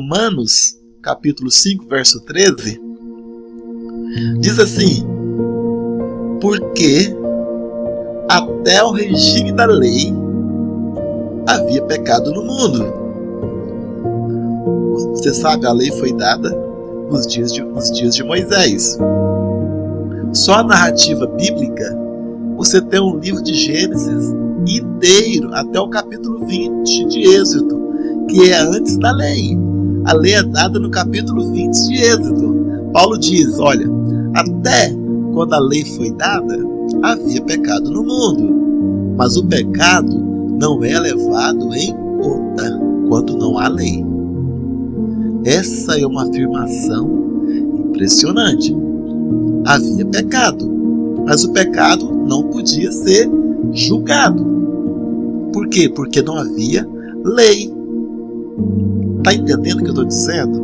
Romanos, capítulo 5, verso 13, diz assim: porque até o regime da lei havia pecado no mundo. Você sabe, a lei foi dada nos dias de Moisés. Só a narrativa bíblica, você tem um livro de Gênesis inteiro, até o capítulo 20 de Êxodo, que é antes da lei. A lei é dada no capítulo 20 de Êxodo. Paulo diz, olha, até quando a lei foi dada, havia pecado no mundo, mas o pecado não é levado em conta quando não há lei. Essa é uma afirmação impressionante. Havia pecado, mas o pecado não podia ser julgado. Por quê? Porque não havia lei. Está entendendo o que eu estou dizendo?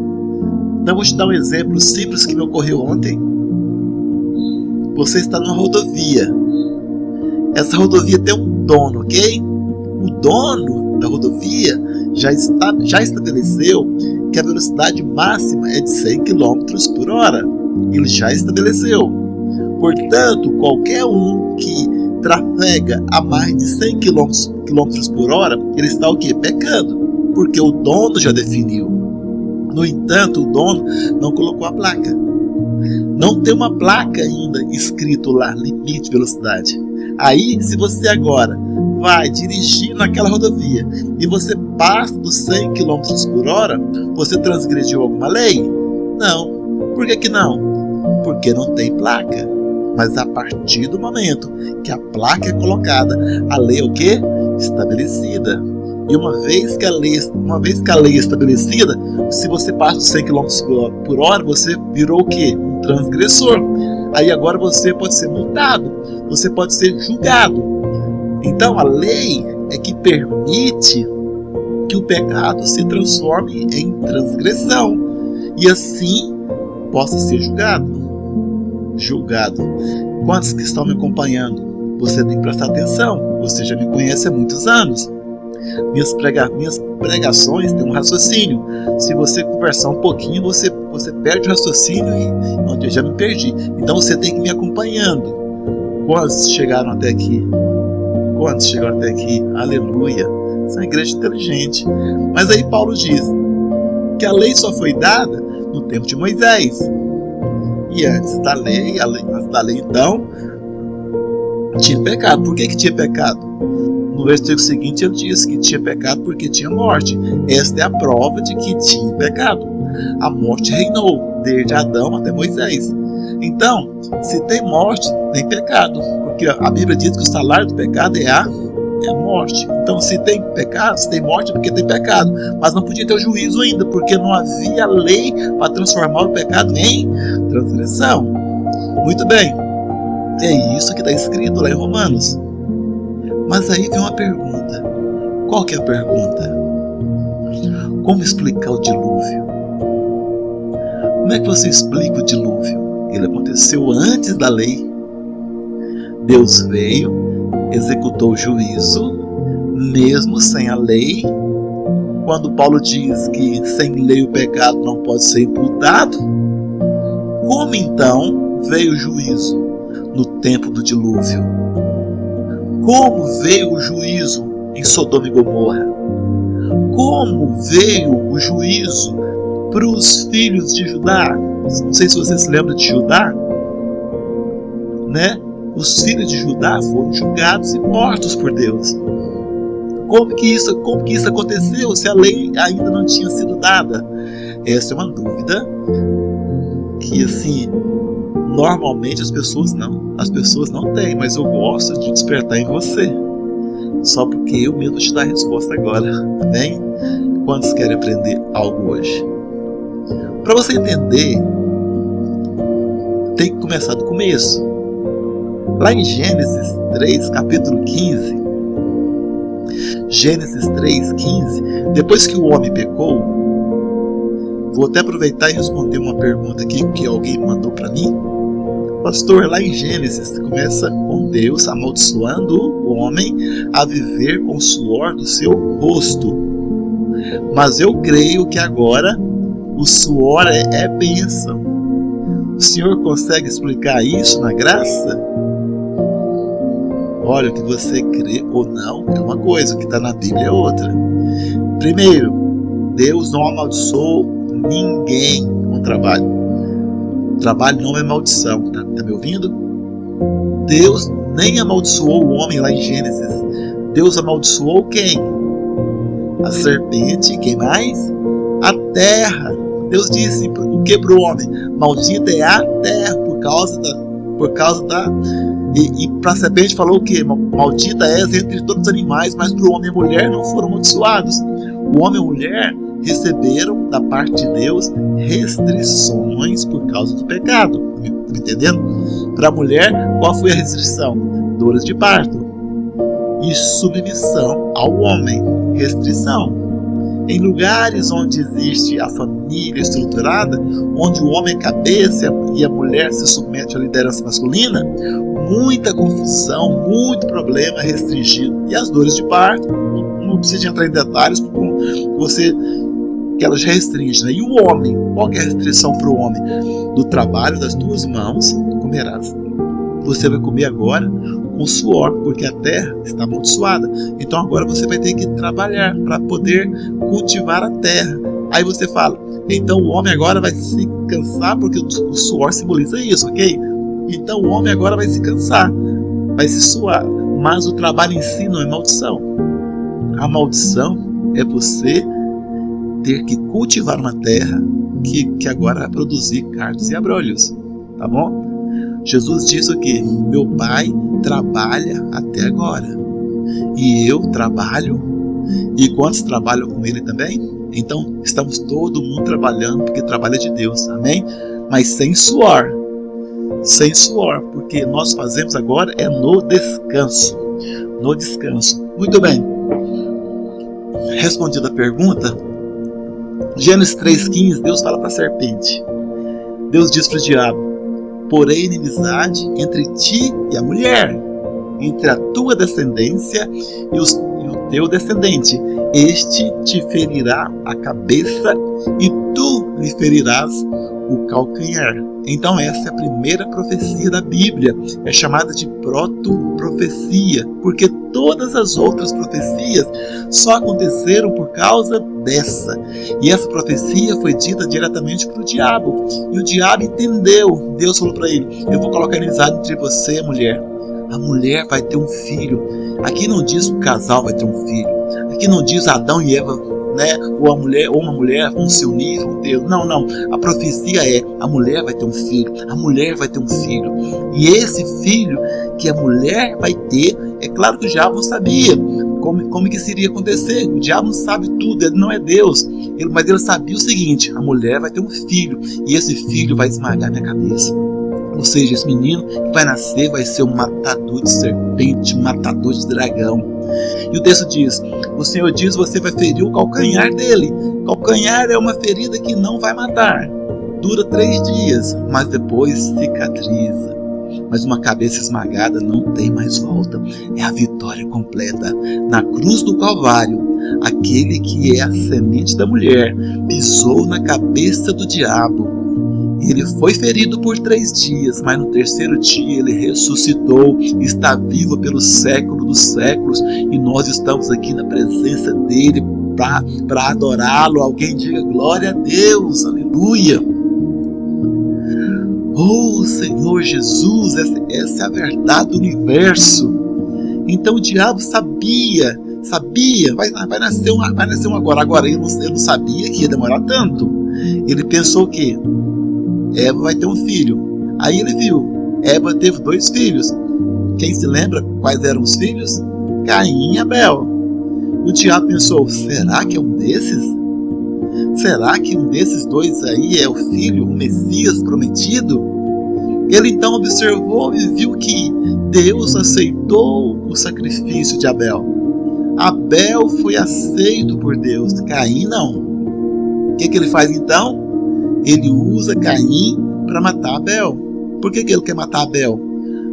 Então eu vou te dar um exemplo simples que me ocorreu ontem. Você está numa rodovia. Essa rodovia tem um dono, ok? O dono da rodovia já estabeleceu que a velocidade máxima é de 100 km por hora. Ele já estabeleceu. Portanto, qualquer um que trafega a mais de 100 km por hora, ele está o quê? Pecando. Porque o dono já definiu. No entanto, o dono não colocou a placa. Não tem uma placa ainda escrito lá, limite de velocidade. Aí, se você agora vai dirigir naquela rodovia e você passa dos 100 km por hora, você transgrediu alguma lei? Não. Por que não? Porque não tem placa. Mas a partir do momento que a placa é colocada, a lei é o quê? Estabelecida. E uma vez que a lei é estabelecida, se você passa dos 100 km por hora, você virou o quê? Um transgressor. Aí agora você pode ser multado, você pode ser julgado. Então a lei é que permite que o pecado se transforme em transgressão e assim possa ser julgado. Quantos que estão me acompanhando? Você tem que prestar atenção. Você já me conhece há muitos anos. Minhas pregações têm um raciocínio. Se você conversar um pouquinho, você perde o raciocínio e onde eu já me perdi. Então você tem que ir me acompanhando. Quantos chegaram até aqui? Aleluia. Essa é uma igreja inteligente. Mas aí Paulo diz que a lei só foi dada no tempo de Moisés. E antes da lei então, tinha pecado. Por que tinha pecado? No versículo seguinte ele diz que tinha pecado porque tinha morte. Esta é a prova de que tinha pecado. A morte reinou, desde Adão até Moisés. Então, se tem morte, tem pecado. Porque a Bíblia diz que o salário do pecado é a morte. Então, se tem pecado, se tem morte, é porque tem pecado. Mas não podia ter o juízo ainda, porque não havia lei para transformar o pecado em transgressão. Muito bem. É isso que está escrito lá em Romanos. Mas aí vem uma pergunta. Qual que é a pergunta? Como explicar o dilúvio? Como é que você explica o dilúvio? Ele aconteceu antes da lei. Deus veio, executou o juízo, mesmo sem a lei. Quando Paulo diz que sem lei o pecado não pode ser imputado, como então veio o juízo no tempo do dilúvio? Como veio o juízo em Sodoma e Gomorra? Como veio o juízo para os filhos de Judá? Não sei se você se lembra de Judá, né? Os filhos de Judá foram julgados e mortos por Deus. Como que isso aconteceu se a lei ainda não tinha sido dada? Essa é uma dúvida que, assim, normalmente as pessoas não têm, mas eu gosto de despertar em você. Só porque eu mesmo te dar a resposta agora. Amém? Quantos querem aprender algo hoje? Para você entender, tem que começar do começo. Lá em Gênesis 3, capítulo 15. Gênesis 3, 15. Depois que o homem pecou, vou até aproveitar e responder uma pergunta aqui que alguém mandou para mim. Pastor, lá em Gênesis começa com Deus amaldiçoando o homem a viver com o suor do seu rosto. Mas eu creio que agora O suor é bênção. O Senhor consegue explicar isso na graça? Olha, o que você crê ou não é uma coisa, o que está na Bíblia é outra. Primeiro, Deus não amaldiçoou ninguém com trabalho. Trabalho não é maldição, tá me ouvindo? Deus nem amaldiçoou o homem lá em Gênesis. Deus amaldiçoou quem? A serpente, quem mais? A terra. Deus disse o que para o homem? Maldita é a terra por causa da e para a serpente falou o que? Maldita és entre todos os animais, mas para o homem e a mulher não foram amaldiçoados. O homem e a mulher receberam da parte de Deus restrições por causa do pecado. Tá me entendendo? Para a mulher, qual foi a restrição? Dores de parto. E submissão ao homem. Restrição. Em lugares onde existe a família estruturada, onde o homem é cabeça e a mulher se submete à liderança masculina, muita confusão, muito problema restringido. E as dores de parto, não precisa entrar em detalhes, que elas restringem. Né? E o homem, qual é a restrição para o homem? Do trabalho das tuas mãos comerás. Você vai comer agora com suor, porque a terra está amaldiçoada. Então agora você vai ter que trabalhar para poder cultivar a terra. Aí você fala, então o homem agora vai se cansar, porque o suor simboliza isso, ok? Então o homem agora vai se cansar, vai se suar. Mas o trabalho em si não é maldição. A maldição é você ter que cultivar uma terra que agora vai produzir cardos e abrolhos. Tá bom? Jesus disse o que? Meu Pai trabalha até agora. E eu trabalho. E quantos trabalham com Ele também? Então estamos todo mundo trabalhando, porque trabalha de Deus. Amém? Mas sem suor. Sem suor. Porque nós fazemos agora é no descanso. No descanso. Muito bem. Respondida a pergunta, Gênesis 3,15, Deus fala para a serpente. Deus diz para o diabo: porém inimizade entre ti e a mulher, entre a tua descendência e o teu descendente. Este te ferirá a cabeça e tu lhe ferirás o calcanhar. Então essa é a primeira profecia da Bíblia. É chamada de proto-profecia, porque todas as outras profecias só aconteceram por causa dessa. E essa profecia foi dita diretamente para o diabo. E o diabo entendeu. Deus falou para ele: eu vou colocar inimizade entre você e a mulher. A mulher vai ter um filho. Aqui não diz o casal vai ter um filho. Aqui não diz Adão e Eva, né? Ou a mulher ou uma mulher vão se unir, vão ter. Não. A profecia é: a mulher vai ter um filho. A mulher vai ter um filho. E esse filho que a mulher vai ter, é claro que o diabo não sabia como que isso iria acontecer. O diabo não sabe tudo, ele não é Deus. Mas ele sabia o seguinte: a mulher vai ter um filho. E esse filho vai esmagar minha cabeça. Ou seja, esse menino que vai nascer vai ser um matador de serpente, um matador de dragão. E o texto diz: o Senhor diz, você vai ferir o calcanhar dele. Calcanhar é uma ferida que não vai matar. Dura 3 dias, mas depois cicatriza. Mas uma cabeça esmagada não tem mais volta. É a vitória completa. Na cruz do Calvário, aquele que é a semente da mulher pisou na cabeça do diabo. Ele foi ferido por 3 dias, mas no 3º dia ele ressuscitou, está vivo pelo século dos séculos, e nós estamos aqui na presença dele para adorá-lo. Alguém diga glória a Deus, aleluia. Oh Senhor Jesus, essa é a verdade do universo. Então o diabo sabia, vai nascer um agora ele não sabia que ia demorar tanto. Ele pensou que Eva vai ter um filho. Aí ele viu, Eva teve 2 filhos. Quem se lembra quais eram os filhos? Caim e Abel. O diabo pensou: será que é um desses? Será que um desses 2 aí é o filho, o Messias prometido? Ele então observou e viu que Deus aceitou o sacrifício de Abel. Abel foi aceito por Deus, Caim não. O que ele faz então? Ele usa Caim para matar Abel. Por que ele quer matar Abel?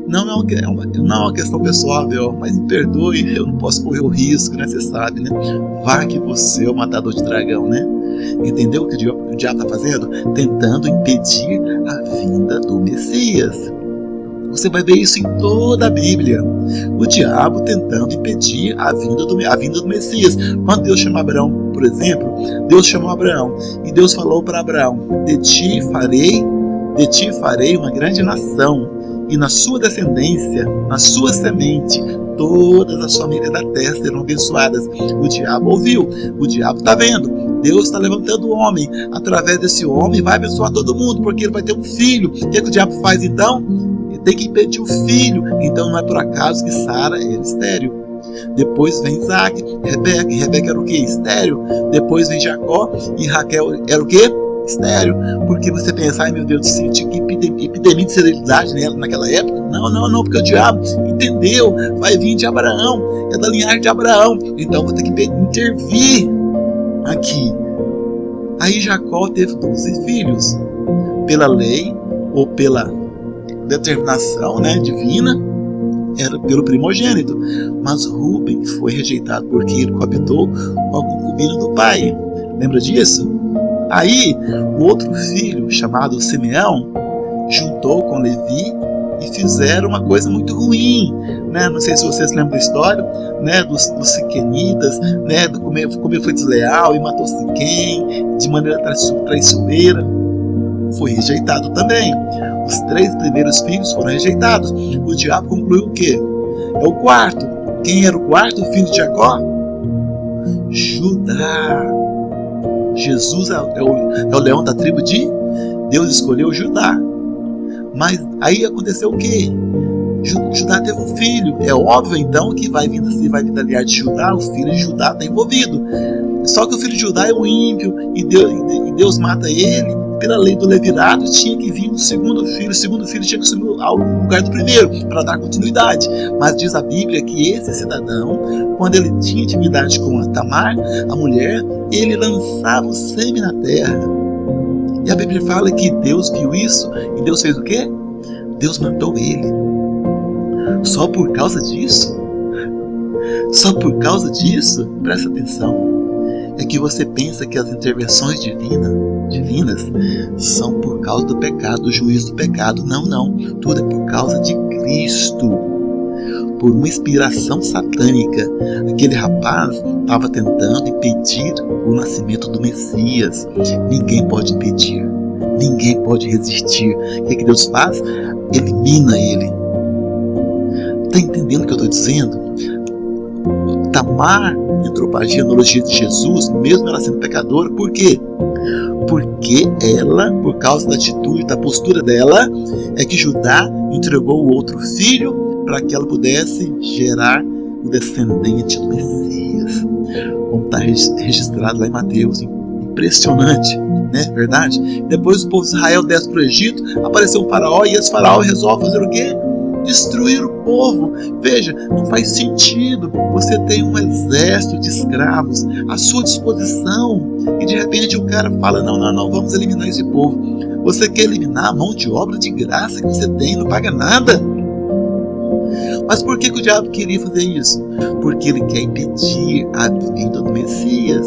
Não é uma questão pessoal, Abel, mas me perdoe, eu não posso correr o risco, né? Você sabe, né? Vá que você é o matador de dragão, né? Entendeu o que o diabo está fazendo? Tentando impedir a vinda do Messias. Você vai ver isso em toda a Bíblia. O diabo tentando impedir a vinda do Messias. Quando Deus chamou Abraão, por exemplo, Deus chamou Abraão e Deus falou para Abraão: de ti farei uma grande nação, e na sua descendência, na sua semente, todas as famílias da terra serão abençoadas. O diabo ouviu, o diabo está vendo. Deus está levantando o homem, através desse homem vai abençoar todo mundo, porque ele vai ter um filho. O que o diabo faz então? Ele tem que impedir o filho. Então não é por acaso que Sara era estéril. Depois vem Isaac, Rebeca era o que? Estéril. Depois vem Jacó e Raquel era o que? Estéril. Porque você pensa, ai meu Deus do céu, tinha epidemia de esterilidade naquela época? Não, porque o diabo entendeu, vai vir de Abraão, é da linhagem de Abraão, então vou ter que intervir aqui. Aí Jacó teve 12 filhos, pela lei ou pela determinação, divina, era pelo primogênito. Mas Rúben foi rejeitado porque ele coabitou com a concubina do pai. Lembra disso? Aí o outro filho, chamado Simeão, juntou com Levi e fizeram uma coisa muito ruim, Não sei se vocês lembram da história, dos siquenitas, como ele foi desleal e matou Siquém de maneira traiçoeira. Foi rejeitado também. Os 3 primeiros filhos foram rejeitados. O diabo concluiu o quê? É o quarto. Quem era o quarto filho de Jacó? Judá. Jesus é o leão da tribo de Deus, escolheu Judá. Mas aí aconteceu o quê? Judá teve um filho. É óbvio então que vai vir da linhagem de Judá, o filho de Judá está envolvido. Só que o filho de Judá é um ímpio e Deus mata ele. Pela lei do levirato tinha que vir o segundo filho tinha que assumir o lugar do primeiro para dar continuidade. Mas diz a Bíblia que esse cidadão, quando ele tinha intimidade com a Tamar, a mulher, ele lançava o sêmen na terra. E a Bíblia fala que Deus viu isso e Deus fez o quê? Deus matou ele. Só por causa disso? Só por causa disso? Presta atenção. É que você pensa que as intervenções divinas são por causa do pecado, do juízo do pecado. Não. Tudo é por causa de Cristo. Por uma inspiração satânica, aquele rapaz estava tentando impedir o nascimento do Messias. Ninguém pode impedir, ninguém pode resistir. O que Deus faz? Elimina ele. Está entendendo o que eu estou dizendo? Tamar entrou para a genealogia de Jesus, mesmo ela sendo pecadora. Por quê? Porque ela, por causa da atitude, da postura dela, é que Judá entregou o outro filho para que ela pudesse gerar o descendente do Messias. Como está registrado lá em Mateus. Impressionante, verdade? Depois o povo de Israel desce para o Egito, apareceu um faraó e esse faraó resolve fazer o quê? Destruir o povo. Veja, não faz sentido. Você tem um exército de escravos à sua disposição e de repente o cara fala, não, vamos eliminar esse povo. Você quer eliminar a mão de obra de graça que você tem, não paga nada. Mas por que o diabo queria fazer isso? Porque ele quer impedir a vinda do Messias.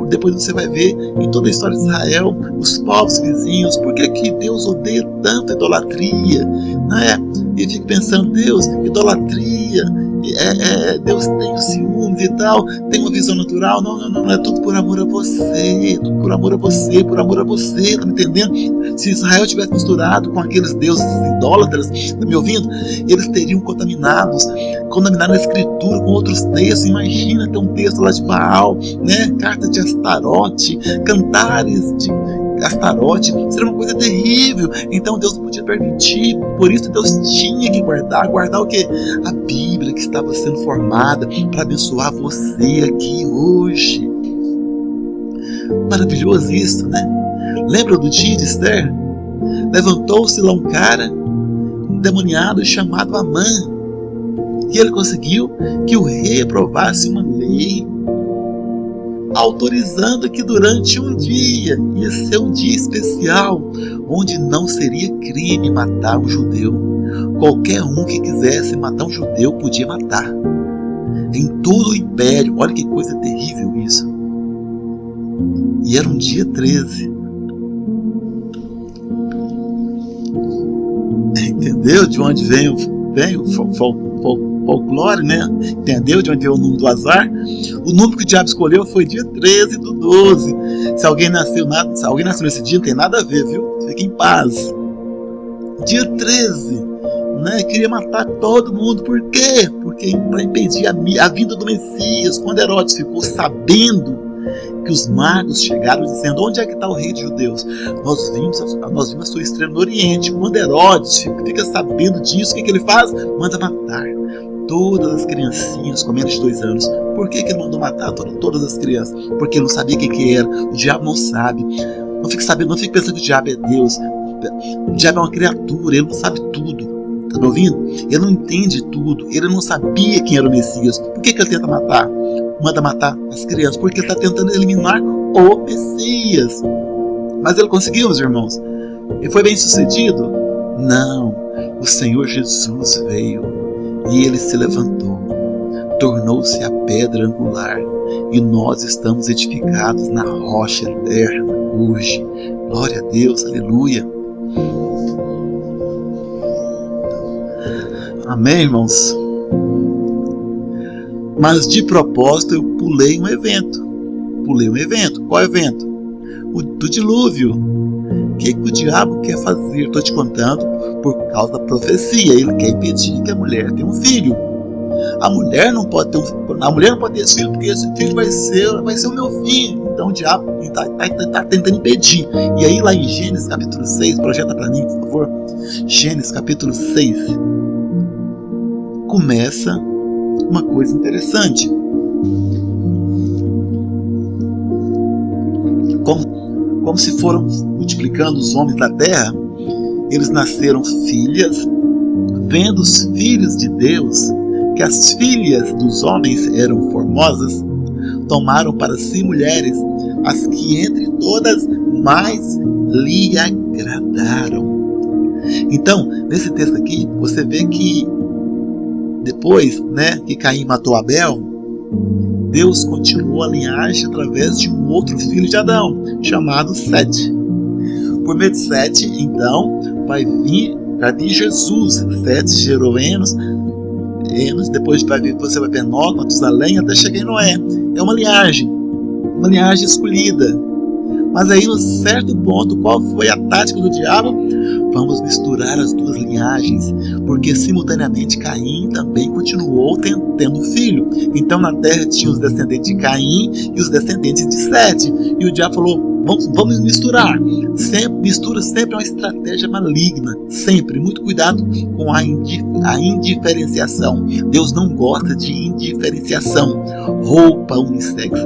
Depois você vai ver em toda a história de Israel, os povos vizinhos, por que Deus odeia tanto a idolatria? E fica pensando, Deus, idolatria, Deus tem os ciúmes e tal, tem uma visão natural. Não, é tudo por amor a você, tudo por amor a você, tá me entendendo? Se Israel tivesse misturado com aqueles deuses idólatras, tá me ouvindo? Eles teriam contaminado a escritura com outros textos. Imagina ter um texto lá de Baal, carta de Astarote, cantares de Astarote, seria uma coisa terrível. Então Deus não podia permitir. Por isso Deus tinha que guardar o quê? A Bíblia que estava sendo formada para abençoar você aqui hoje. Maravilhoso isso, Lembra do dia de Esther? Levantou-se lá um cara endemoniado chamado Amã, e ele conseguiu que o rei aprovasse uma lei autorizando que durante um dia, ia ser um dia especial, onde não seria crime matar um judeu. Qualquer um que quisesse matar um judeu podia matar. Em todo o império. Olha que coisa terrível isso. E era um dia 13. Entendeu de onde vem o folclore, né? Entendeu de onde veio o número do azar? O número que o diabo escolheu foi dia 13 do 12. Se alguém nasceu nesse dia, não tem nada a ver, viu? Fique em paz. Dia 13, né? Queria matar todo mundo. Por quê? Porque para impedir a vinda do Messias. Quando Herodes ficou sabendo que os magos chegaram dizendo: onde é que está o rei dos judeus? Nós vimos a sua estrela no Oriente. Quando Herodes fica sabendo disso, o que ele faz? Manda matar todas as criancinhas com menos de 2 anos. Por que ele mandou matar todas as crianças? Porque ele não sabia o que era. O diabo não sabe. Não fique pensando que o diabo é Deus. O diabo é uma criatura, ele não sabe tudo. Tá me ouvindo? Ele não entende tudo. Ele não sabia quem era o Messias. Por que ele tenta matar? Manda matar as crianças, porque ele está tentando eliminar o Messias. Mas ele conseguiu, meus irmãos? Ele foi bem sucedido? Não. O Senhor Jesus veio e ele se levantou, tornou-se a pedra angular, e nós estamos edificados na rocha eterna hoje. Glória a Deus, aleluia. Amém, irmãos? Mas de propósito eu pulei um evento. Qual evento? O do dilúvio. O que o diabo quer fazer? Estou te contando por causa da profecia. Ele quer impedir que a mulher tenha um filho. A mulher não pode ter esse filho, porque esse filho vai ser o meu filho. Então o diabo está tentando impedir. E aí lá em Gênesis capítulo 6, projeta para mim, por favor. Gênesis capítulo 6. Começa uma coisa interessante. Como se foram multiplicando os homens da terra, eles nasceram filhas. Vendo os filhos de Deus que as filhas dos homens eram formosas, tomaram para si mulheres, as que entre todas mais lhe agradaram. Então, nesse texto aqui, você vê que depois, né, que Caim matou Abel, Deus continuou a linhagem através de um outro filho de Adão, chamado Sete. Por meio de Sete, então, vai vir Jesus. Sete gerou Enos, depois você vai ver Enoque, Matusalém, até chegar em Noé. É uma linhagem escolhida. Mas aí, no certo ponto, qual foi a tática do diabo? Vamos misturar as duas linhagens, porque simultaneamente Caim também continuou tendo filho. Então na terra tinha os descendentes de Caim e os descendentes de Sete. E o diabo falou: vamos misturar. Mistura sempre é uma estratégia maligna. Sempre. Muito cuidado com a indiferenciação. Deus não gosta de indiferenciação. Roupa unissex,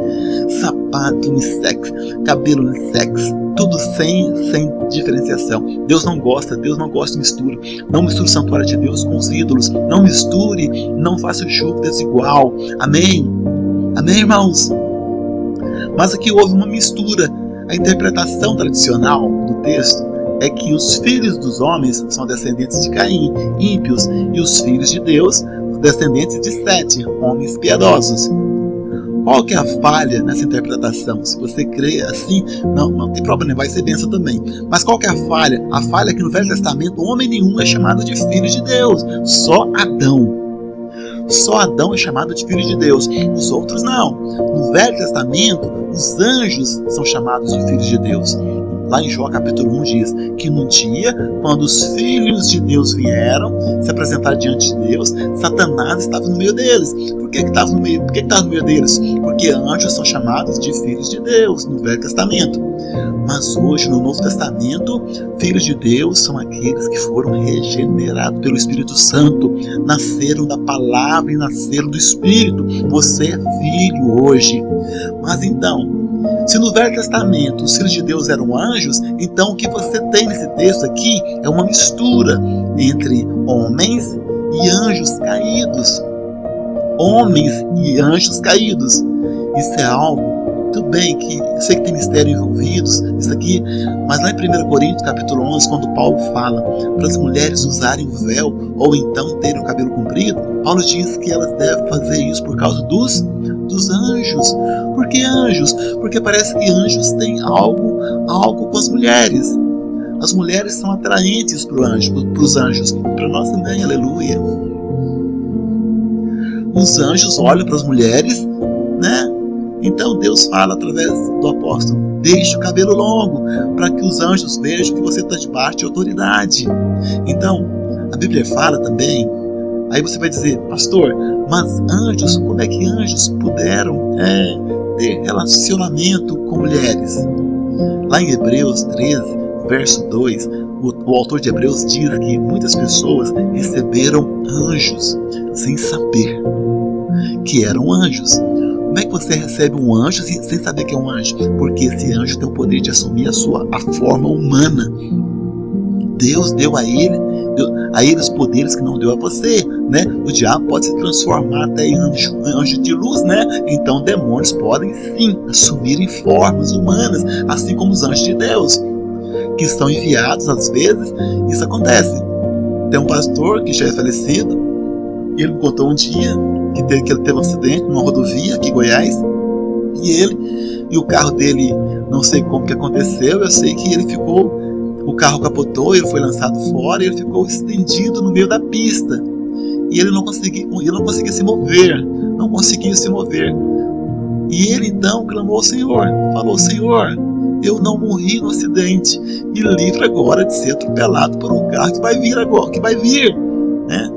sapato unissex, cabelo unissex, tudo sem diferenciação. Deus não gosta de mistura. Não misture o santuário de Deus com os ídolos. Não misture, não faça jogo desigual. Amém? Amém, irmãos? Mas aqui houve uma mistura. A interpretação tradicional do texto é que os filhos dos homens são descendentes de Caim, ímpios, e os filhos de Deus, os descendentes de Sete, homens piedosos. Qual que é a falha nessa interpretação? Se você crê assim, não tem problema, vai ser bênção também. Mas qual que é a falha? A falha é que no Velho Testamento homem nenhum é chamado de filho de Deus, só Adão. Só Adão é chamado de filho de Deus, os outros não. No Velho Testamento, os anjos são chamados de filhos de Deus. Lá em Jó capítulo 1 diz que num dia, quando os filhos de Deus vieram se apresentar diante de Deus, Satanás estava no meio deles. Por que estava no meio deles? Porque anjos são chamados de filhos de Deus no Velho Testamento. Mas hoje, no Novo Testamento, filhos de Deus são aqueles que foram regenerados pelo Espírito Santo, nasceram da palavra e nasceram do Espírito. Você é filho hoje. Mas então, se no Velho Testamento os filhos de Deus eram anjos, então o que você tem nesse texto aqui é uma mistura entre homens e anjos caídos. Homens e anjos caídos. Isso é algo, tudo bem que eu sei que tem mistério envolvidos, isso aqui, mas lá em 1 Coríntios capítulo 11, quando Paulo fala para as mulheres usarem o véu ou então terem o cabelo comprido, Paulo diz que elas devem fazer isso por causa dos anjos. Por que anjos? Porque parece que anjos têm algo com as mulheres. As mulheres são atraentes para os anjos, para nós também, aleluia. Os anjos olham para as mulheres, né? Então Deus fala através do apóstolo: deixe o cabelo longo, para que os anjos vejam que você está debaixo de autoridade. Então, a Bíblia fala também. Aí você vai dizer: pastor, mas anjos, como é que anjos puderam ter relacionamento com mulheres? Lá em Hebreus 13, verso 2, o autor de Hebreus diz que muitas pessoas receberam anjos sem saber que eram anjos. Como é que você recebe um anjo sem saber que é um anjo? Porque esse anjo tem o poder de assumir a forma humana. Deus deu a ele os poderes que não deu a você, né? O diabo pode se transformar até em anjo de luz, né? Então demônios podem sim assumir formas humanas, assim como os anjos de Deus, que são enviados às vezes. Isso acontece. Tem um pastor que já é falecido, ele me contou um dia que ele teve um acidente numa rodovia aqui em Goiás, e o carro dele, não sei como que aconteceu, eu sei que o carro capotou, ele foi lançado fora e ele ficou estendido no meio da pista. E ele não conseguia se mover, não conseguia se mover. E ele então clamou ao Senhor, falou: Senhor, eu não morri no acidente, me livra agora de ser atropelado por um carro que vai vir agora, né?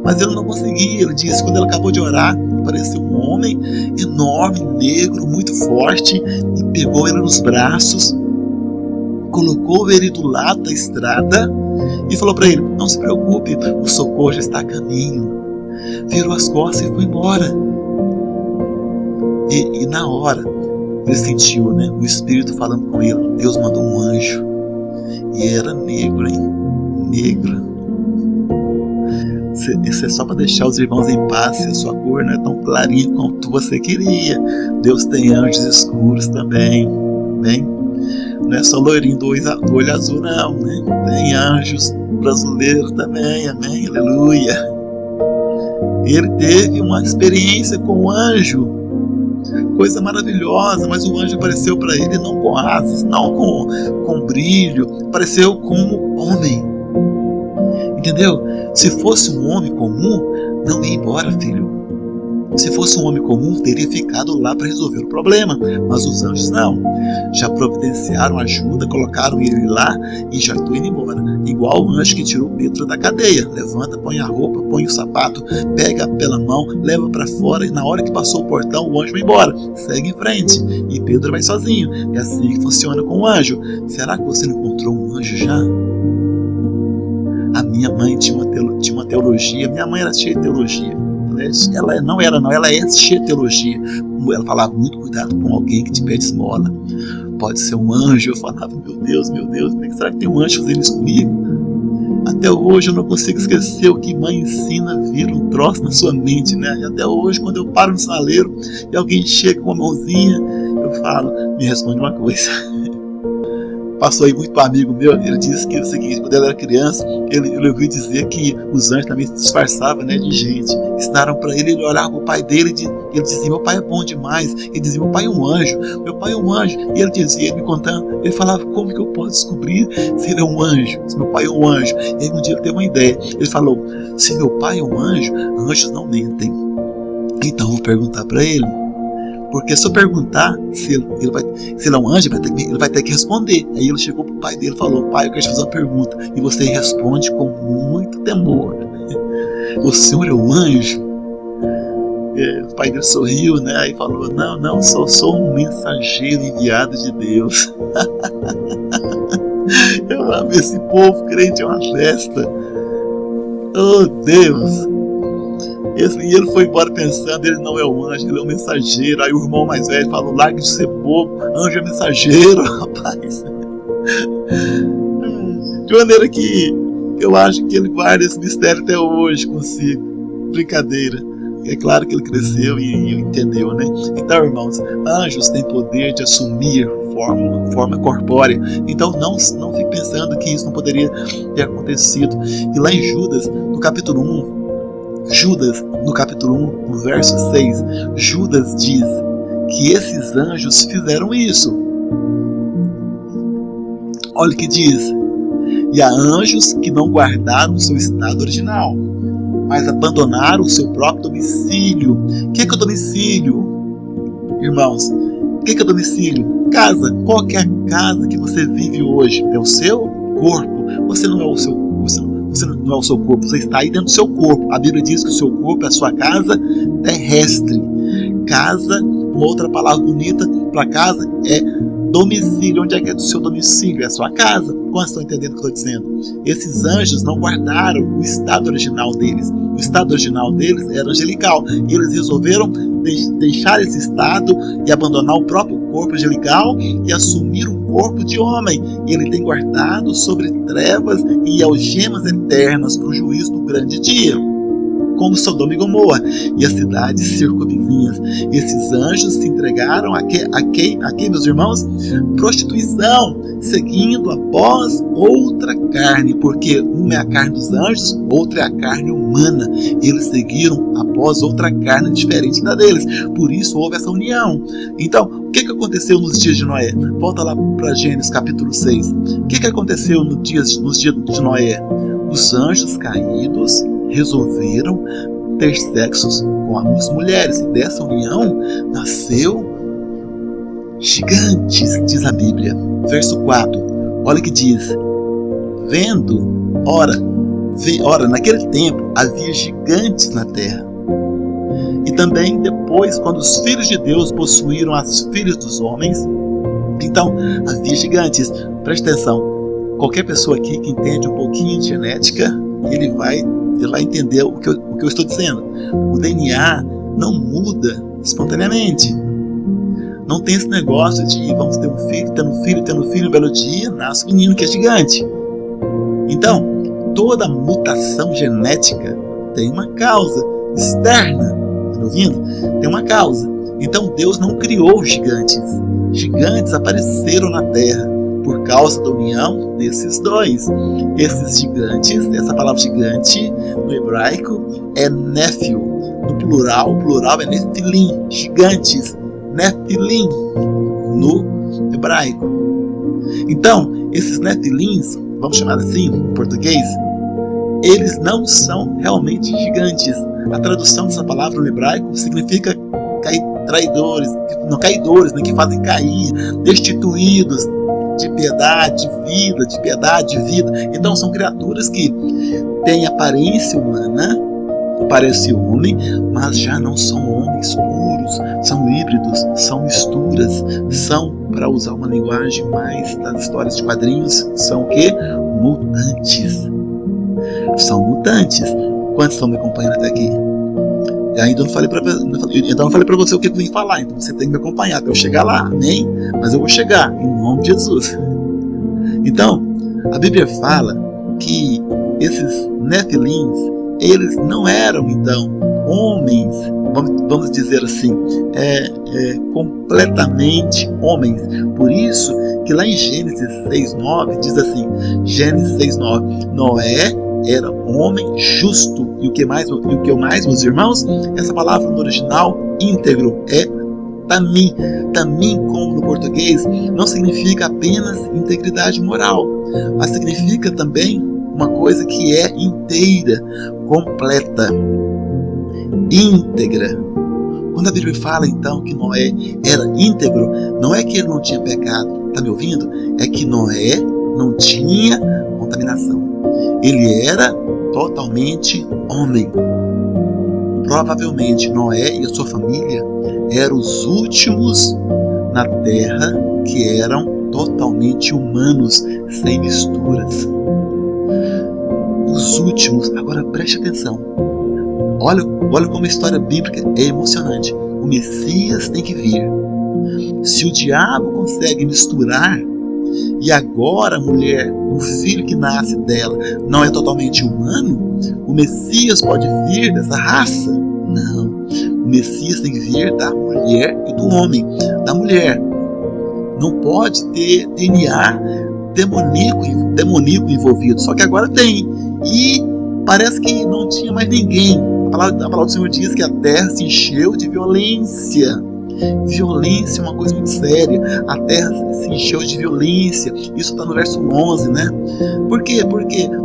Mas ele não conseguia. Ele disse, quando ele acabou de orar, apareceu um homem enorme, negro, muito forte, e pegou ele nos braços, colocou ele do lado da estrada e falou para ele: não se preocupe, o socorro já está a caminho. Virou as costas e foi embora. E na hora ele sentiu, né, o Espírito falando com ele. Deus mandou um anjo, e era negro, hein? Negro. Isso é só para deixar os irmãos em paz, se a sua cor não é tão clarinha quanto você queria. Deus tem anjos escuros também, bem? Não é só loirinho do olho azul, não, né? Tem anjos brasileiros também, amém, aleluia. Ele teve uma experiência com o anjo, coisa maravilhosa, mas o anjo apareceu para ele não com asas, não com brilho, apareceu como homem. Entendeu? Se fosse um homem comum, não ia embora, filho. Se fosse um homem comum, teria ficado lá para resolver o problema. Mas os anjos não. Já providenciaram ajuda, colocaram ele lá e já estou indo embora. Igual o anjo que tirou Pedro da cadeia. Levanta, põe a roupa, põe o sapato, pega pela mão, leva para fora, e na hora que passou o portão, o anjo vai embora. Segue em frente. E Pedro vai sozinho. É assim que funciona com o anjo. Será que você não encontrou um anjo já? A minha mãe tinha uma teologia. Minha mãe era cheia de teologia. Ela é cheia de teologia. Ela falava: muito cuidado com alguém que te pede esmola. Pode ser um anjo. Eu falava: meu Deus, será que tem um anjo fazendo isso comigo? Até hoje eu não consigo esquecer o que mãe ensina, vira um troço na sua mente, né? E até hoje, quando eu paro no sinaleiro e alguém chega com uma mãozinha, eu falo: me responde uma coisa. Passou aí muito amigo meu, ele disse que o seguinte: quando ele era criança, ele ouviu dizer que os anjos também se disfarçavam, né, de gente. Ensinaram para ele olhar para o pai dele, ele dizia: meu pai é bom demais. Ele dizia: meu pai é um anjo, meu pai é um anjo. E ele dizia, ele me contando, ele falava: como que eu posso descobrir se ele é um anjo, se meu pai é um anjo? E aí um dia ele teve uma ideia, ele falou: se meu pai é um anjo, anjos não mentem. Então eu vou perguntar para ele. Porque se eu perguntar se ele é um anjo, ele vai ter que responder. Aí ele chegou pro pai dele e falou: pai, eu quero te fazer uma pergunta. E você responde com muito temor: o senhor é um anjo? O pai dele sorriu, né? Aí falou: não, sou um mensageiro enviado de Deus. Eu amo esse povo crente, é uma festa. Oh Deus! E ele foi embora pensando: ele não é um anjo, ele é um mensageiro. Aí o irmão mais velho falou: largue de ser bobo, anjo é mensageiro, rapaz. De maneira que eu acho que ele guarda esse mistério até hoje consigo. Brincadeira. É claro que ele cresceu e entendeu, né? Então, irmãos, anjos têm poder de assumir forma corpórea. Então não fique pensando que isso não poderia ter acontecido. E lá em Judas, no capítulo 1, no verso 6, Judas diz que esses anjos fizeram isso. Olha o que diz: e há anjos que não guardaram o seu estado original, mas abandonaram o seu próprio domicílio. O que é o domicílio, irmãos? O que é o domicílio? Casa. Qual é a casa que você vive hoje? É o seu corpo. Você não é o seu você não é o seu corpo, você está aí dentro do seu corpo. A Bíblia diz que o seu corpo é a sua casa terrestre. Casa, uma outra palavra bonita para casa é domicílio. Onde é que é o seu domicílio? É a sua casa. Quantos estão entendendo o que eu estou dizendo? Esses anjos não guardaram o estado original deles. O estado original deles era angelical. E eles resolveram deixar esse estado e abandonar o próprio corpo angelical e assumir um corpo de homem. E ele tem guardado sobre trevas e algemas eternas para o juízo do grande dia, como Sodoma e Gomorra e as cidades circunvizinhas. Esses anjos se entregaram a quem, meus irmãos? Prostituição, seguindo após outra carne, porque uma é a carne dos anjos, outra é a carne humana. Eles seguiram após outra carne diferente da deles, por isso houve essa união. Então, o que aconteceu nos dias de Noé? Volta lá para Gênesis capítulo 6. O que aconteceu nos dias de Noé? Os anjos caídos resolveram ter sexos com as mulheres, e dessa união nasceu gigantes, diz a Bíblia. Verso 4, olha o que diz: ora, naquele tempo havia gigantes na terra. E também depois, quando os filhos de Deus possuíram as filhas dos homens, então havia gigantes. Preste atenção, qualquer pessoa aqui que entende um pouquinho de genética, ele vai entender o que eu estou dizendo. O DNA não muda espontaneamente. Não tem esse negócio de vamos ter um filho, tendo filho, um belo dia nasce um menino que é gigante. Então, toda mutação genética tem uma causa externa. Está me ouvindo? Tem uma causa. Então, Deus não criou gigantes. Gigantes apareceram na terra por causa da união desses dois. Esses gigantes, essa palavra gigante no hebraico é Néfil. No plural, o plural é Nefilim, gigantes, Nefilim no hebraico. Então, esses Nefilins, vamos chamar assim em português, eles não são realmente gigantes. A tradução dessa palavra no hebraico significa traidores, não caidores, né, que fazem cair, destituídos de piedade, de vida. Então são criaturas que têm aparência humana, parecem homem, mas já não são homens puros, são híbridos, são misturas, são, para usar uma linguagem mais das histórias de quadrinhos, são o quê? Mutantes. São mutantes. Quantos estão me acompanhando até aqui? E ainda não falei para você o que eu vim falar, então você tem que me acompanhar até eu chegar lá, amém? Mas eu vou chegar, em nome de Jesus. Então, a Bíblia fala que esses Nefilins, eles não eram, então, homens, vamos dizer assim, completamente homens. Por isso que lá em Gênesis 6:9 diz assim, Gênesis 6:9, Noé era homem justo. E o que mais, meus irmãos? Essa palavra no original, íntegro, é tamim. Tamim, como no português, não significa apenas integridade moral, mas significa também uma coisa que é inteira, completa, íntegra. Quando a Bíblia fala então que Noé era íntegro, não é que ele não tinha pecado, está me ouvindo? É que Noé não tinha contaminação. Ele era totalmente homem. Provavelmente Noé e a sua família eram os últimos na terra que eram totalmente humanos, sem misturas. Os últimos. Agora preste atenção. Olha como a história bíblica é emocionante. O Messias tem que vir. Se o diabo consegue misturar, e agora a mulher, o filho que nasce dela, não é totalmente humano, o Messias pode vir dessa raça? Não. O Messias tem que vir da mulher e do homem. Da mulher. Não pode ter DNA demoníaco envolvido. Só que agora tem. E parece que não tinha mais ninguém. A palavra do Senhor diz que a terra se encheu de violência. Violência é uma coisa muito séria. A terra se encheu de violência. Isso está no verso 11, né? Por quê?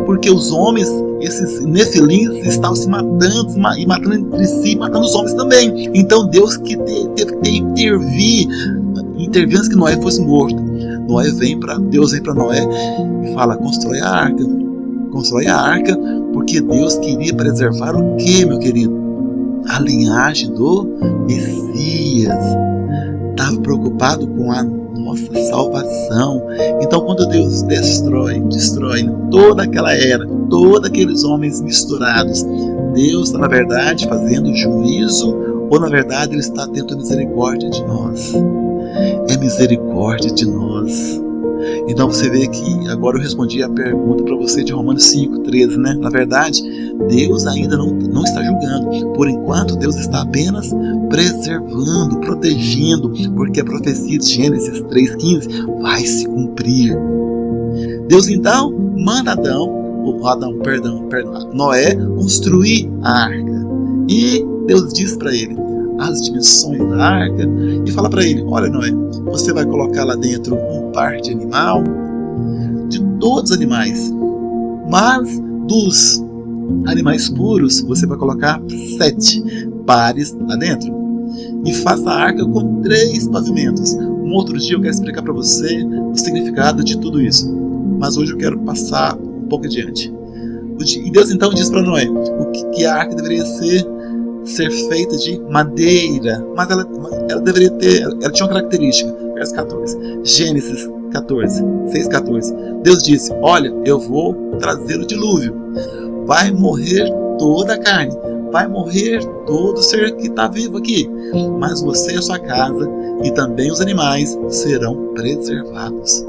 Porque os homens, esses nefilins, estavam se matando e matando entre si, matando os homens também. Então Deus que teve que intervir antes que Noé fosse morto. Deus vem para Noé e fala: constrói a arca. Constrói a arca, porque Deus queria preservar o que, meu querido? A linhagem do Messias. Estava preocupado com a nossa salvação. Então, quando Deus destrói toda aquela era, todos aqueles homens misturados, Deus está, na verdade, fazendo juízo, ou na verdade Ele está tendo misericórdia de nós. É misericórdia de nós. Então você vê que agora eu respondi a pergunta para você de Romanos 5:13, né? Na verdade, Deus ainda não está julgando. Por enquanto, Deus está apenas preservando, protegendo, porque a profecia de Gênesis 3:15 vai se cumprir. Deus então manda Noé construir a arca. E Deus diz para ele as dimensões da arca e fala para ele: olha, Noé, você vai colocar lá dentro um par de animal, de todos os animais, mas dos animais puros você vai colocar 7 pares lá dentro. E faça a arca com 3 pavimentos. Um outro dia eu quero explicar para você o significado de tudo isso, mas hoje eu quero passar um pouco adiante. E Deus então diz para Noé que a arca deveria ser feita de madeira, mas ela tinha uma característica. Verso 14, Gênesis 6:14. Deus disse: olha, eu vou trazer o dilúvio, vai morrer toda a carne, vai morrer todo ser que está vivo aqui, mas você e a sua casa e também os animais serão preservados.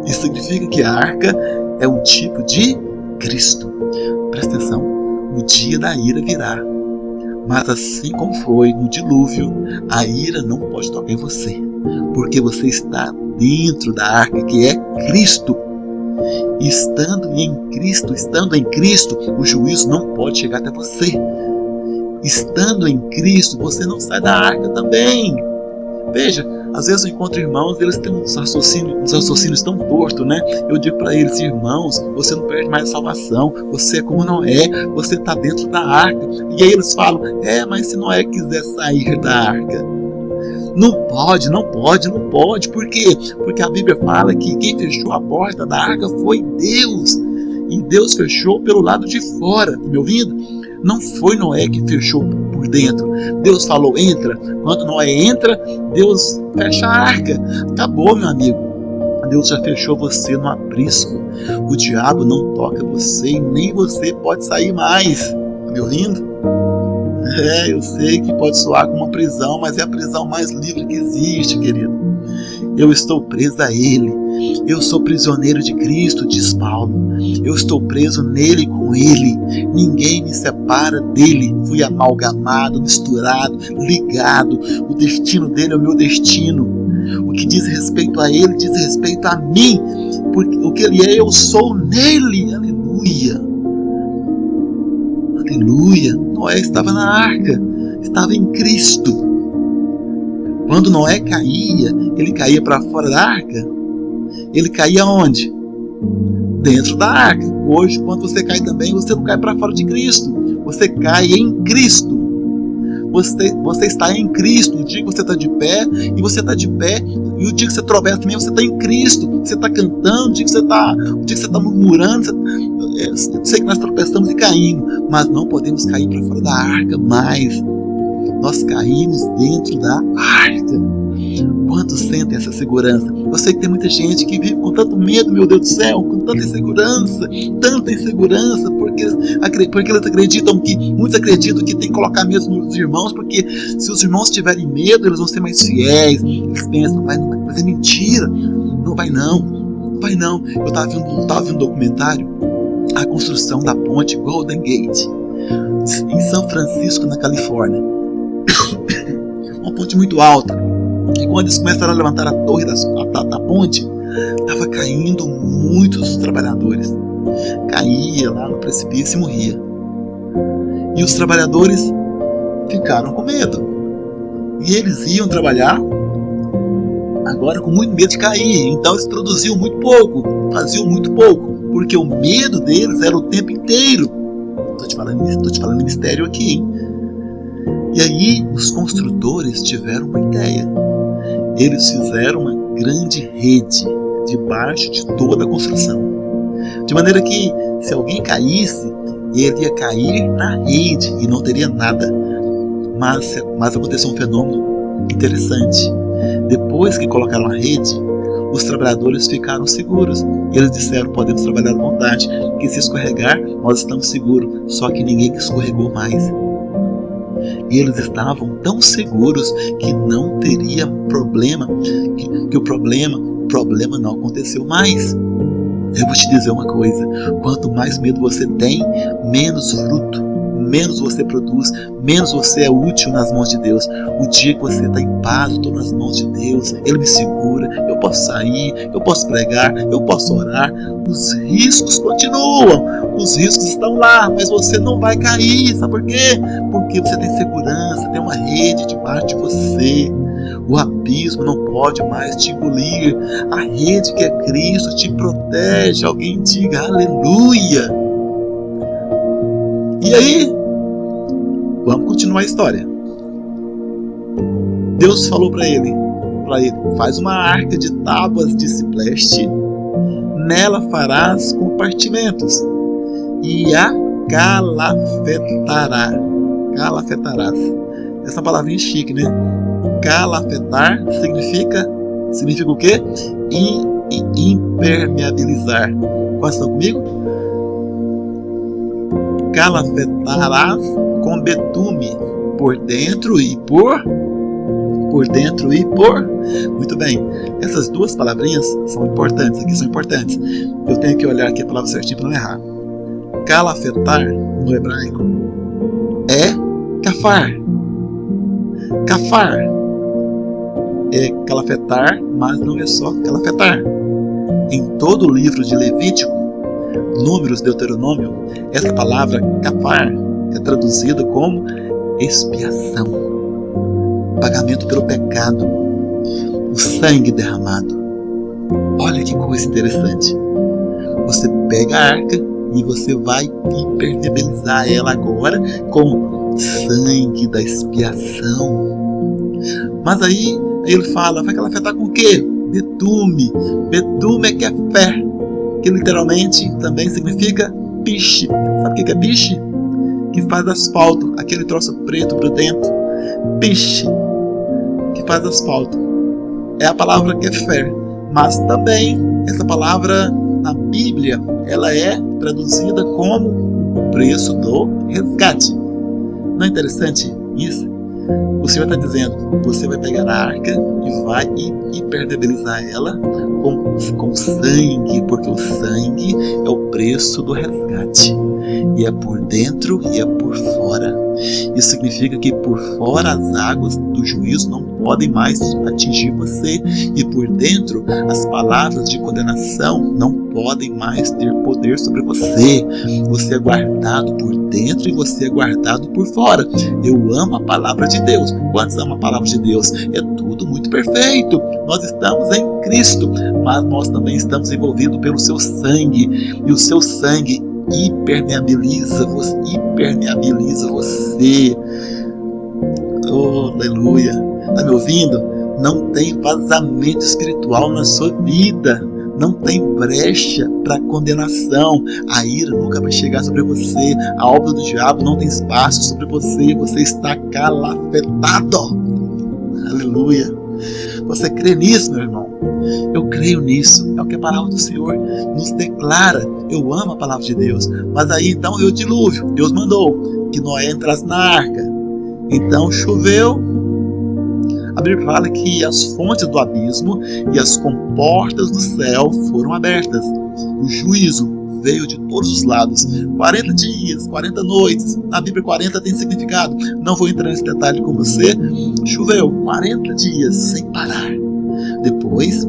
Isso significa que a arca é um tipo de Cristo. Presta atenção, o dia da ira virá. Mas assim como foi no dilúvio, a ira não pode tocar em você, porque você está dentro da arca, que é Cristo. E estando em Cristo, o juízo não pode chegar até você. Estando em Cristo, você não sai da arca também. Veja, às vezes eu encontro irmãos, eles têm uns raciocínios tão tortos, né? Eu digo para eles: irmãos, você não perde mais a salvação, você é como Noé, você está dentro da arca. E aí eles falam: mas se Noé quiser sair da arca, não pode. Por quê? Porque a Bíblia fala que quem fechou a porta da arca foi Deus, e Deus fechou pelo lado de fora. Tá me ouvindo? Não foi Noé que fechou por dentro. Deus falou: entra. Quando Noé entra, Deus fecha a arca. Acabou, meu amigo. Deus já fechou você no aprisco. O diabo não toca você e nem você pode sair mais. Tá me ouvindo? Eu sei que pode soar como uma prisão, mas é a prisão mais livre que existe, querido. Eu estou preso a Ele. Eu sou prisioneiro de Cristo, diz Paulo. Eu estou preso nele, com Ele. Ninguém me separa dele. Fui amalgamado, misturado, ligado. O destino dele é o meu destino. O que diz respeito a Ele diz respeito a mim. Porque o que Ele é, eu sou nele. Aleluia. Aleluia. Noé estava na arca. Estava em Cristo. Quando Noé caía, ele caía para fora da arca? Ele caía onde? Dentro da arca. Hoje, quando você cai também, você não cai para fora de Cristo. Você cai em Cristo. Você está em Cristo. O dia que você está de pé, e você está de pé, e o dia que você tropeça também, você está em Cristo. Você está cantando, o dia que você está murmurando, eu sei que nós tropeçamos e caímos, mas não podemos cair para fora da arca mais. Nós caímos dentro da arca. Quantos sentem essa segurança? Eu sei que tem muita gente que vive com tanto medo, meu Deus do céu, com tanta insegurança, porque eles acreditam muitos acreditam que tem que colocar medo nos irmãos, porque se os irmãos tiverem medo, eles vão ser mais fiéis. Eles pensam: não vai, mas é mentira, não vai não. Eu estava vendo um documentário, a construção da ponte Golden Gate, em São Francisco, na Califórnia. Uma ponte muito alta. E quando eles começaram a levantar a torre da ponte, estava caindo muitos trabalhadores. Caía lá no precipício e morria. E os trabalhadores ficaram com medo. E eles iam trabalhar agora com muito medo de cair. Então eles produziam muito pouco, faziam muito pouco, porque o medo deles era o tempo inteiro. Estou te falando mistério aqui, hein? E aí os construtores tiveram uma ideia. Eles fizeram uma grande rede debaixo de toda a construção, de maneira que se alguém caísse, ele ia cair na rede e não teria nada. Mas aconteceu um fenômeno interessante. Depois que colocaram a rede, os trabalhadores ficaram seguros. Eles disseram: podemos trabalhar à vontade, que se escorregar, nós estamos seguros. Só que ninguém escorregou mais. E eles estavam tão seguros que não teria problema, que o problema não aconteceu mais. Eu vou te dizer uma coisa: quanto mais medo você tem, menos fruto, menos você produz, menos você é útil nas mãos de Deus. O dia que você está em paz, eu estou nas mãos de Deus, Ele me segura, eu posso sair, eu posso pregar, eu posso orar. Os riscos continuam, os riscos estão lá, mas você não vai cair. Sabe por quê? Porque você tem segurança, tem uma rede debaixo de você. O abismo não pode mais te engolir. A rede que é Cristo te protege. Alguém diga aleluia. E aí, vamos continuar a história. Deus falou para ele: faz uma arca de tábuas de cipreste, nela farás compartimentos e a calafetarás. Essa palavrinha chique, né? Calafetar significa o quê? Impermeabilizar. Quase estão comigo? Calafetarás com betume por dentro e por. Muito bem. Essas duas palavrinhas são importantes. Eu tenho que olhar aqui a palavra certinha para não errar. Calafetar no hebraico é kafar. Kafar é calafetar, mas não é só calafetar. Em todo o livro de Levítico, Números, Deuteronômio, essa palavra kafar é traduzida como expiação, pagamento pelo pecado, o sangue derramado. Olha que coisa interessante. Você pega a arca e você vai impermeabilizar ela agora com sangue da expiação. Mas aí ele fala: vai calafetar com o quê? Betume. Betume é kefé, que literalmente também significa piche. Sabe o que é piche? Que faz asfalto, aquele troço preto grudento. Piche, que faz asfalto. É a palavra kefé. Mas também essa palavra na Bíblia, ela é traduzida como o preço do resgate. Não é interessante isso? O Senhor está dizendo: você vai pegar a arca e vai impermeabilizar ela com sangue, porque o sangue é o preço do resgate. E é por dentro e é por fora. Isso significa que por fora as águas do juízo não podem mais atingir você. E por dentro as palavras de condenação não podem mais ter poder sobre você. Você é guardado por dentro e você é guardado por fora. Eu amo a palavra de Deus. Quantos amam a palavra de Deus? É tudo muito perfeito. Nós estamos em Cristo, mas nós também estamos envolvidos pelo seu sangue. E o seu sangue impermeabiliza você. Oh, aleluia. Está me ouvindo? Não tem vazamento espiritual na sua vida. Não tem brecha para condenação. A ira nunca vai chegar sobre você. A obra do diabo não tem espaço sobre você. Você está calafetado. Aleluia. Você crê nisso, meu irmão? Eu creio nisso. É o que a palavra do Senhor nos declara. Eu amo a palavra de Deus. Mas aí então veio o dilúvio. Deus mandou que Noé entrasse na arca. Então choveu. A Bíblia fala que as fontes do abismo e as comportas do céu foram abertas. O juízo veio de todos os lados. 40 dias, 40 noites. Na Bíblia 40 tem significado. Não vou entrar nesse detalhe com você. Choveu 40 dias sem parar. Depois,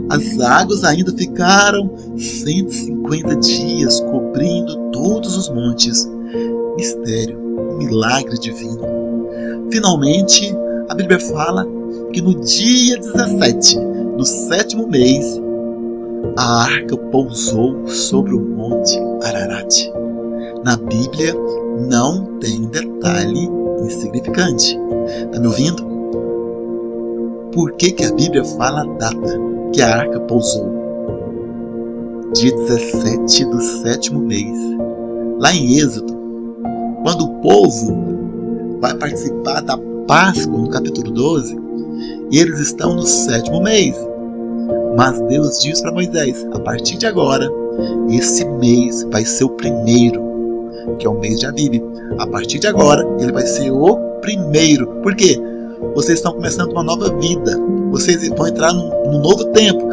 as águas ainda ficaram 150 dias cobrindo todos os montes. Mistério, milagre divino. Finalmente, a Bíblia fala que no dia 17 do 7º mês, a arca pousou sobre o monte Ararat. Na Bíblia não tem detalhe insignificante. Está me ouvindo? Por que a Bíblia fala a data que a arca pousou? Dia 17 do 7º mês. Lá em Êxodo, quando o povo vai participar da Páscoa, no capítulo 12, e eles estão no 7º mês. Mas Deus diz para Moisés: a partir de agora, esse mês vai ser o primeiro, que é o mês de Abib. A partir de agora, ele vai ser o primeiro. Por quê? Vocês estão começando uma nova vida. Vocês vão entrar num novo tempo.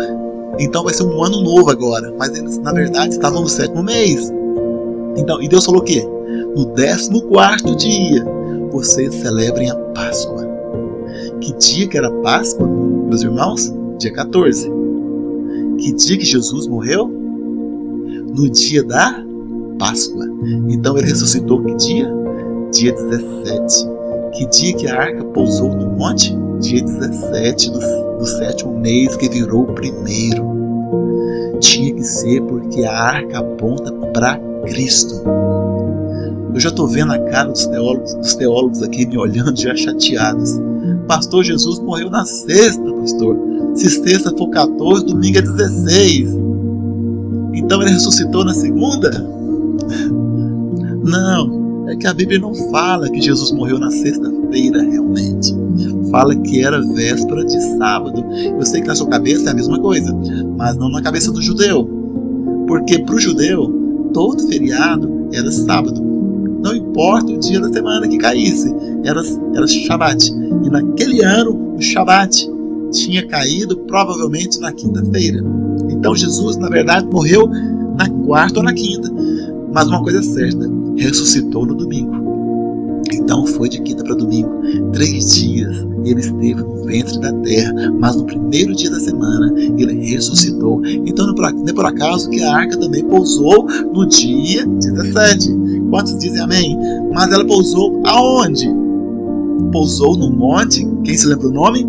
Então vai ser um ano novo agora. Mas eles, na verdade, estavam no 7º mês. Então, e Deus falou o quê? No 14º dia, vocês celebrem a Páscoa. Que dia que era Páscoa, meus irmãos? Dia 14. Que dia que Jesus morreu? No dia da Páscoa. Então ele ressuscitou que dia? Dia 17. Que dia que a arca pousou no monte? Dia 17 do 7º mês, que virou o primeiro. Tinha que ser porque a arca aponta para Cristo. Eu já estou vendo a cara dos teólogos aqui me olhando já chateados. Pastor, Jesus morreu na sexta, pastor. Se sexta for 14, domingo é 16. Então ele ressuscitou na segunda? Não, é que a Bíblia não fala que Jesus morreu na sexta-feira realmente. Fala que era véspera de sábado. Eu sei que na sua cabeça é a mesma coisa, mas não na cabeça do judeu. Porque para o judeu, todo feriado era sábado. Não importa o dia da semana que caísse, era Shabat. E naquele ano, o Shabat tinha caído provavelmente na quinta-feira. Então Jesus, na verdade, morreu na quarta ou na quinta. Mas uma coisa é certa, ressuscitou no domingo. Então foi de quinta para domingo. 3 dias ele esteve no ventre da terra, mas no primeiro dia da semana ele ressuscitou. Então não é por acaso que a arca também pousou no dia 17. Quantos dizem amém? Mas ela pousou aonde? Pousou no monte, quem se lembra o nome?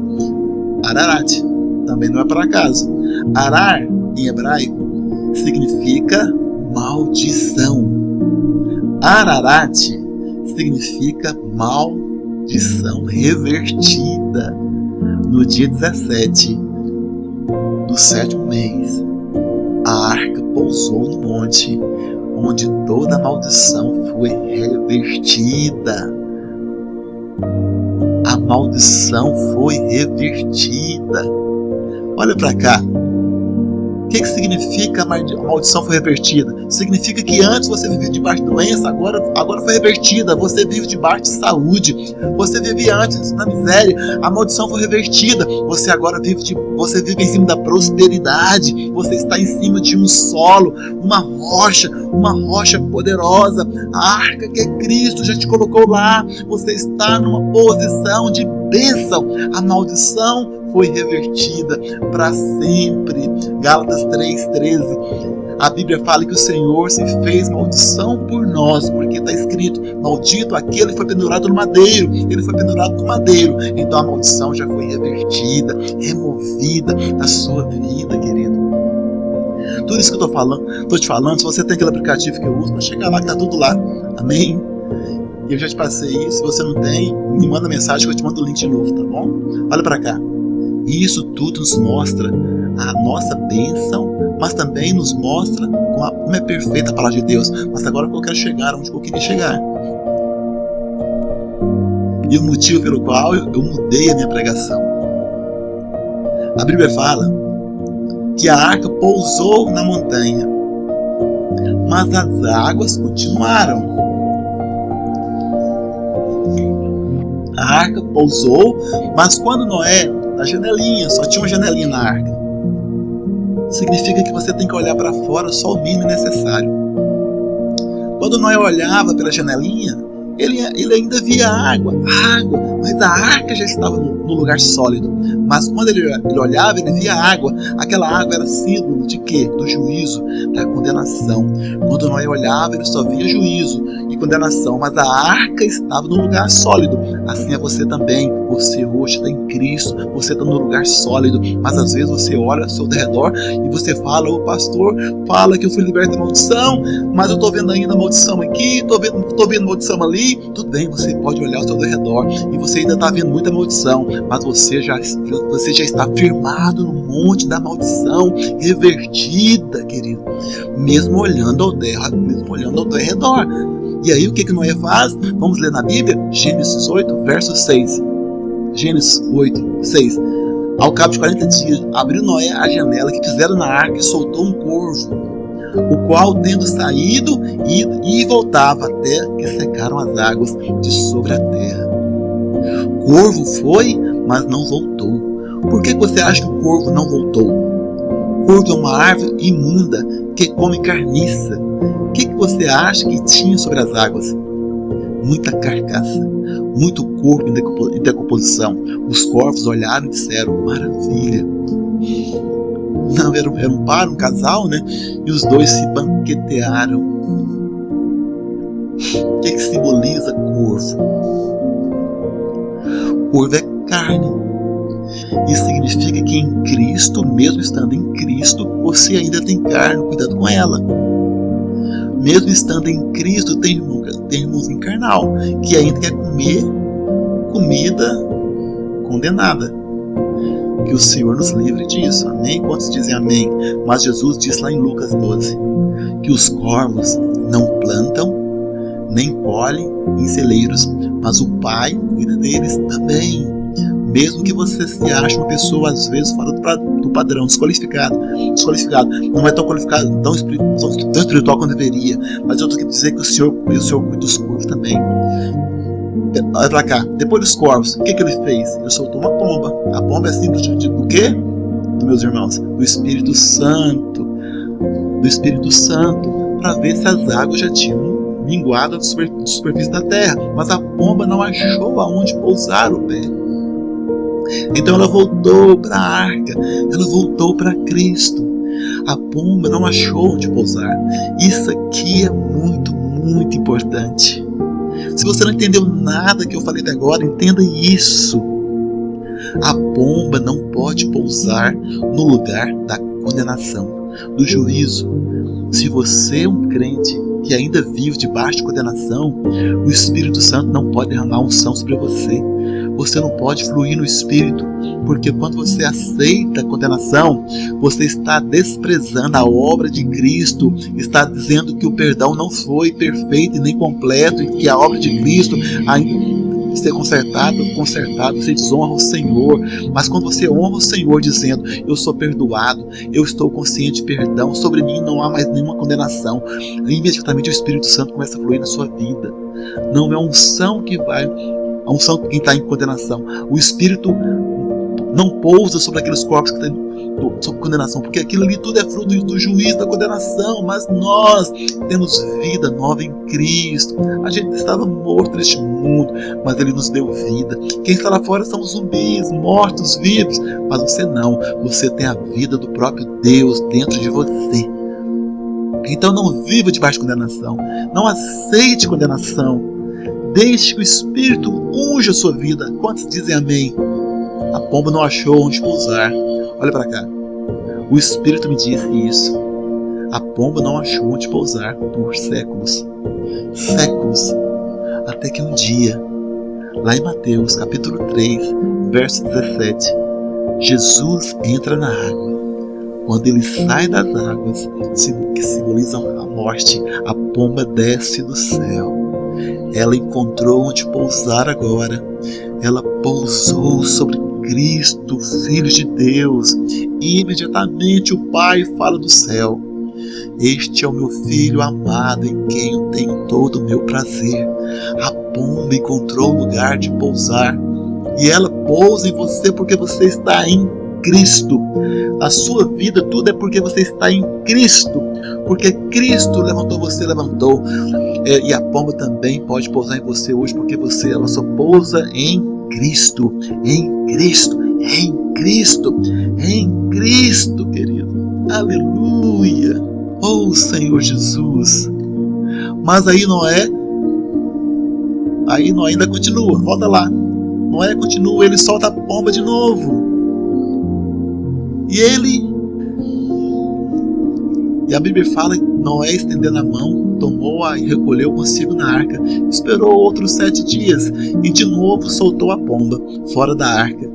Ararat. Também não é por acaso. Arar, em hebraico, significa maldição. Ararat significa maldição revertida. No dia 17 do 7º mês, a arca pousou no monte, onde toda a maldição foi revertida. A maldição foi revertida. Olha para cá. O que significa a maldição foi revertida? Significa que antes você vivia debaixo de doença, agora foi revertida. Você vive debaixo de saúde. Você vivia antes na miséria, a maldição foi revertida. Você agora vive em cima da prosperidade. Você está em cima de um solo, uma rocha poderosa. A arca que é Cristo já te colocou lá. Você está numa posição de bênção. A maldição foi revertida para sempre. Gálatas 3:13. A Bíblia fala que o Senhor se fez maldição por nós, porque está escrito: maldito aquele que foi pendurado no madeiro. Ele foi pendurado no madeiro. Então a maldição já foi revertida, removida da sua vida, querido. Tudo isso que eu estou te falando, se você tem aquele aplicativo que eu uso, para chegar lá que está tudo lá. Amém? Eu já te passei isso. Se você não tem, me manda mensagem que eu te mando o link de novo, tá bom? Olha para cá. E isso tudo nos mostra a nossa bênção, mas também nos mostra como é perfeita a palavra de Deus. Mas agora que eu quero chegar onde eu queria chegar. E o motivo pelo qual eu mudei a minha pregação. A Bíblia fala que a arca pousou na montanha, mas as águas continuaram. A arca pousou, mas quando Noé, na janelinha, só tinha uma janelinha na arca, significa que você tem que olhar para fora só o mínimo necessário. Quando Noé olhava pela janelinha, ele ainda via água, mas a arca já estava no lugar sólido. Mas quando ele olhava, ele via água. Aquela água era símbolo de quê? Do juízo, da condenação. Quando Noé olhava, ele só via juízo e condenação, mas a arca estava no lugar sólido. Assim é você também. Você hoje está em Cristo, você está no lugar sólido, mas às vezes você olha ao seu redor e você fala: o pastor fala que eu fui liberto da maldição, mas eu estou vendo ainda maldição aqui, estou vendo maldição ali. Tudo bem, você pode olhar ao seu redor e você ainda está vendo muita maldição, mas você já está firmado no monte da maldição, revertida, querido, mesmo olhando ao redor. E aí o que Noé faz? Vamos ler na Bíblia, Gênesis 8, verso 6. Gênesis 8, 6. Ao cabo de 40 dias, abriu Noé a janela que fizeram na arca e soltou um corvo, o qual, tendo saído, e voltava até que secaram as águas de sobre a terra. O corvo foi, mas não voltou. Por que você acha que o corvo não voltou? O corvo é uma árvore imunda que come carniça. O que você acha que tinha sobre as águas? Muita carcaça, muito corpo em decomposição. Os corvos olharam e disseram: maravilha. Não, era um casal, né? E os dois se banquetearam. O que simboliza corvo? Corvo é carne. Isso significa que em Cristo, mesmo estando em Cristo, você ainda tem carne. Cuidado com ela. Mesmo estando em Cristo, tem irmãozinho carnal que ainda quer comer comida condenada. Que o Senhor nos livre disso. Amém? Quantos dizem amém? Mas Jesus disse lá em Lucas 12 que os corvos não plantam nem colhem em celeiros, mas o Pai cuida deles também. Mesmo que você se ache uma pessoa às vezes fora do padrão, desqualificado, não é tão qualificado, tão espiritual quanto deveria, mas eu tenho que dizer que o Senhor cuida dos corvos também. Olha pra cá, depois dos corvos, o que ele fez? Ele soltou uma pomba. A pomba é símbolo do quê? Meus irmãos, do Espírito Santo. Para ver se as águas já tinham minguado da superfície da terra. Mas a pomba não achou aonde pousar o pé. Então ela voltou para a arca, ela voltou para Cristo. A pomba não achou onde pousar. Isso aqui é muito, muito importante. Se você não entendeu nada que eu falei até agora, entenda isso. A pomba não pode pousar no lugar da condenação, do juízo. Se você é um crente que ainda vive debaixo de condenação, o Espírito Santo não pode derramar unção sobre você. Você não pode fluir no Espírito, porque quando você aceita a condenação, você está desprezando a obra de Cristo, está dizendo que o perdão não foi perfeito e nem completo, e que a obra de Cristo ainda ser consertado, você desonra o Senhor. Mas quando você honra o Senhor dizendo: eu sou perdoado, eu estou consciente de perdão, sobre mim não há mais nenhuma condenação, imediatamente o Espírito Santo começa a fluir na sua vida. Não é a unção que vai, a unção de quem está em condenação. O Espírito não pousa sobre aqueles corpos que estão sob condenação, porque aquilo ali tudo é fruto do juízo, da condenação. Mas nós temos vida nova em Cristo. A gente estava morto neste mundo, mas Ele nos deu vida. Quem está lá fora são zumbis, mortos, vivos, mas você não. Você tem a vida do próprio Deus dentro de você. Então não viva debaixo de condenação, não aceite condenação. Deixe que o Espírito unja a sua vida. Quantos dizem amém? A pomba não achou onde pousar. Olha para cá. O Espírito me disse isso. A pomba não achou onde pousar por séculos. Séculos. Até que um dia, lá em Mateus capítulo 3, verso 17, Jesus entra na água. Quando ele sai das águas, que simbolizam a morte, a pomba desce do céu. Ela encontrou onde pousar agora. Ela pousou sobre Cristo, Filho de Deus. E imediatamente o Pai fala do céu: este é o meu Filho amado, em quem eu tenho todo o meu prazer. A pomba encontrou lugar de pousar. E ela pousa em você porque você está em Cristo. A sua vida, tudo é porque você está em Cristo. Porque Cristo levantou você, levantou. E a pomba também pode pousar em você hoje, porque ela só pousa em Cristo. Em Cristo. Em Cristo. Em Cristo, querido. Aleluia. Oh, Senhor Jesus. Mas aí Noé Aí Noé ainda continua, volta lá. Noé continua, ele solta a pomba de novo. E a Bíblia fala que Noé, estendendo a mão, tomou-a e recolheu consigo na arca. Esperou outros 7 dias e de novo soltou a pomba fora da arca.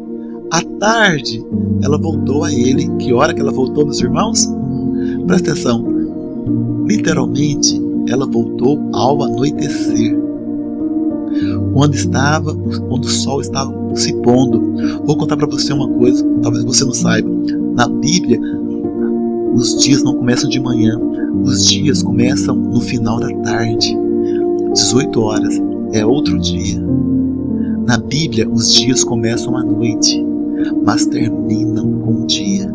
À tarde, ela voltou a ele. Que hora que ela voltou, meus irmãos? Presta atenção. Literalmente, ela voltou ao anoitecer. Quando o sol estava se pondo. Vou contar para você uma coisa, talvez você não saiba. Na Bíblia, os dias não começam de manhã, os dias começam no final da tarde. 18 horas é outro dia. Na Bíblia, os dias começam à noite, mas terminam com o dia.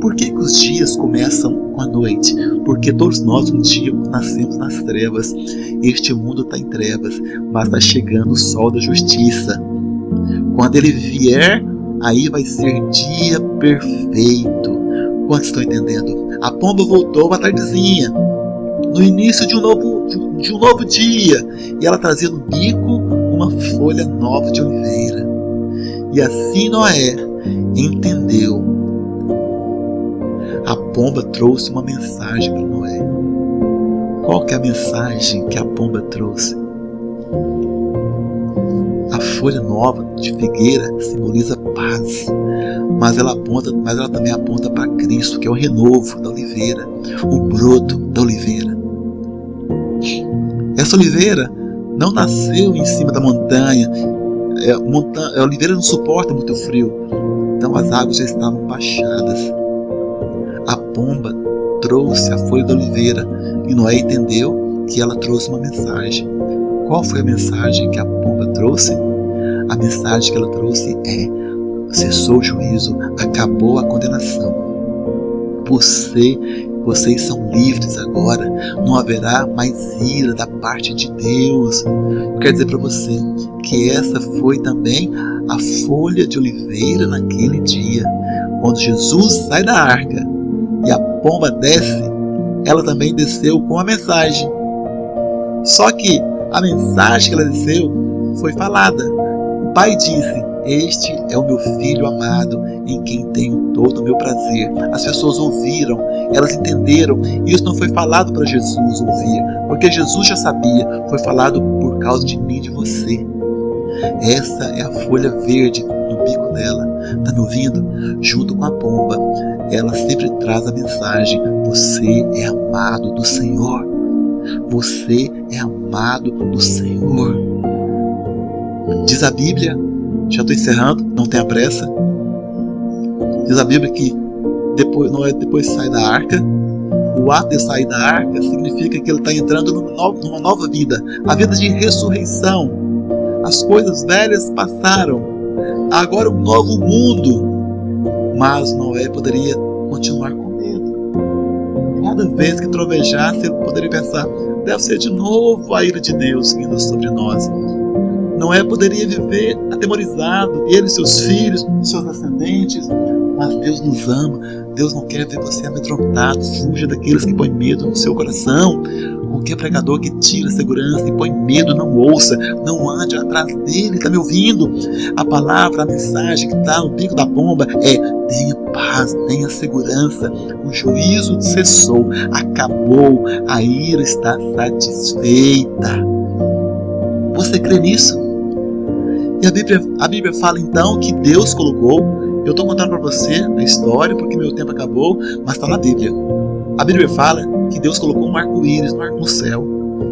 Por que os dias começam com a noite? Porque todos nós um dia nascemos nas trevas. Este mundo está em trevas, mas está chegando o sol da justiça. Quando ele vier, aí vai ser dia perfeito. Quantos estão entendendo? A pomba voltou à tardezinha, no início de um novo dia, e ela trazia no bico uma folha nova de oliveira. E assim Noé entendeu. A pomba trouxe uma mensagem para Noé. Qual que é a mensagem que a pomba trouxe? A folha nova de figueira simboliza paz, mas ela também aponta para Cristo, que é o renovo da oliveira, o broto da oliveira. Essa oliveira não nasceu em cima da montanha. A oliveira não suporta muito frio, então as águas já estavam baixadas. A pomba trouxe a folha da oliveira e Noé entendeu que ela trouxe uma mensagem. Qual foi a mensagem que a pomba trouxe? A mensagem que ela trouxe é: cessou o juízo, acabou a condenação. Vocês são livres agora, não haverá mais ira da parte de Deus. Eu quero dizer para você que essa foi também a folha de oliveira naquele dia. Quando Jesus sai da arca e a pomba desce, ela também desceu com a mensagem. Só que a mensagem que ela desceu foi falada. O pai disse: este é o meu filho amado, em quem tenho todo o meu prazer. As pessoas ouviram, elas entenderam. Isso não foi falado para Jesus ouvir, porque Jesus já sabia. Foi falado por causa de mim e de você. Essa é a folha verde no bico dela. Está me ouvindo? Junto com a pomba, ela sempre traz a mensagem: você é amado do Senhor. Você é amado do Senhor. Diz a Bíblia, já estou encerrando, não tenha pressa. Diz a Bíblia que Noé depois sai da arca. O ato de sair da arca significa que ele está entrando numa nova vida, a vida de ressurreição. As coisas velhas passaram, agora um novo mundo. Mas Noé poderia continuar com medo. Cada vez que trovejasse, ele poderia pensar: deve ser de novo a ira de Deus vindo sobre nós. Noé poderia viver atemorizado, ele, seus filhos, seus descendentes. Mas Deus nos ama, Deus não quer ver você amedrontado. Fuja daqueles que põem medo no seu coração. Qualquer pregador que tira a segurança e põe medo, não ouça, não ande atrás dele. Está me ouvindo? A palavra, a mensagem que está no bico da pomba é: tenha paz, tenha segurança. O juízo cessou, acabou, a ira está satisfeita. Você crê nisso? E a Bíblia fala então que Deus colocou. Eu estou contando para você a história porque meu tempo acabou, mas está na Bíblia. A Bíblia fala que Deus colocou um arco-íris no céu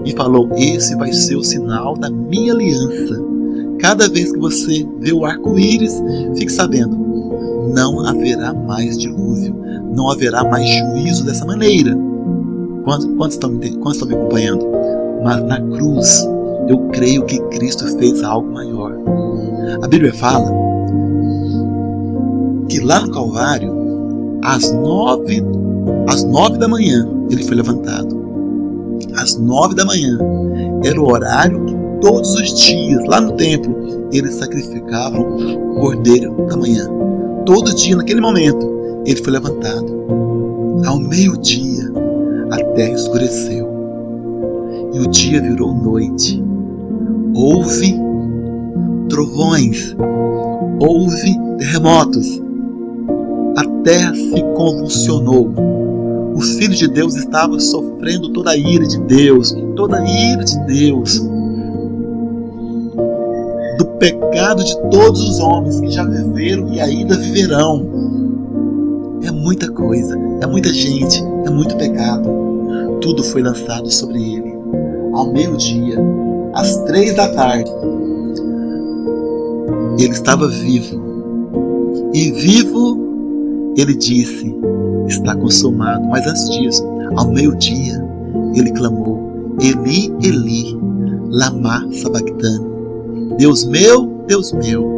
e falou: esse vai ser o sinal da minha aliança. Cada vez que você vê o arco-íris, fique sabendo, não haverá mais dilúvio, não haverá mais juízo dessa maneira. Quantos estão me acompanhando? Mas na cruz, eu creio que Cristo fez algo maior. A Bíblia fala que lá no Calvário, às 9 da manhã, ele foi levantado. Às 9 da manhã era o horário que todos os dias, lá no templo, eles sacrificavam o cordeiro da manhã. Todo dia, naquele momento, ele foi levantado. Ao meio-dia, a terra escureceu e o dia virou noite. houve trovões, houve terremotos, a terra se convulsionou. O Filho de Deus estava sofrendo toda a ira de Deus, toda a ira de Deus, do pecado de todos os homens que já viveram e ainda viverão. É muita coisa, é muita gente, é muito pecado. Tudo foi lançado sobre ele. Ao meio-dia, às 3 da tarde, ele estava vivo. E vivo, ele disse: está consumado. Mas antes disso, ao meio-dia, ele clamou: Eli, Eli, lama sabachthani. Deus meu, Deus meu.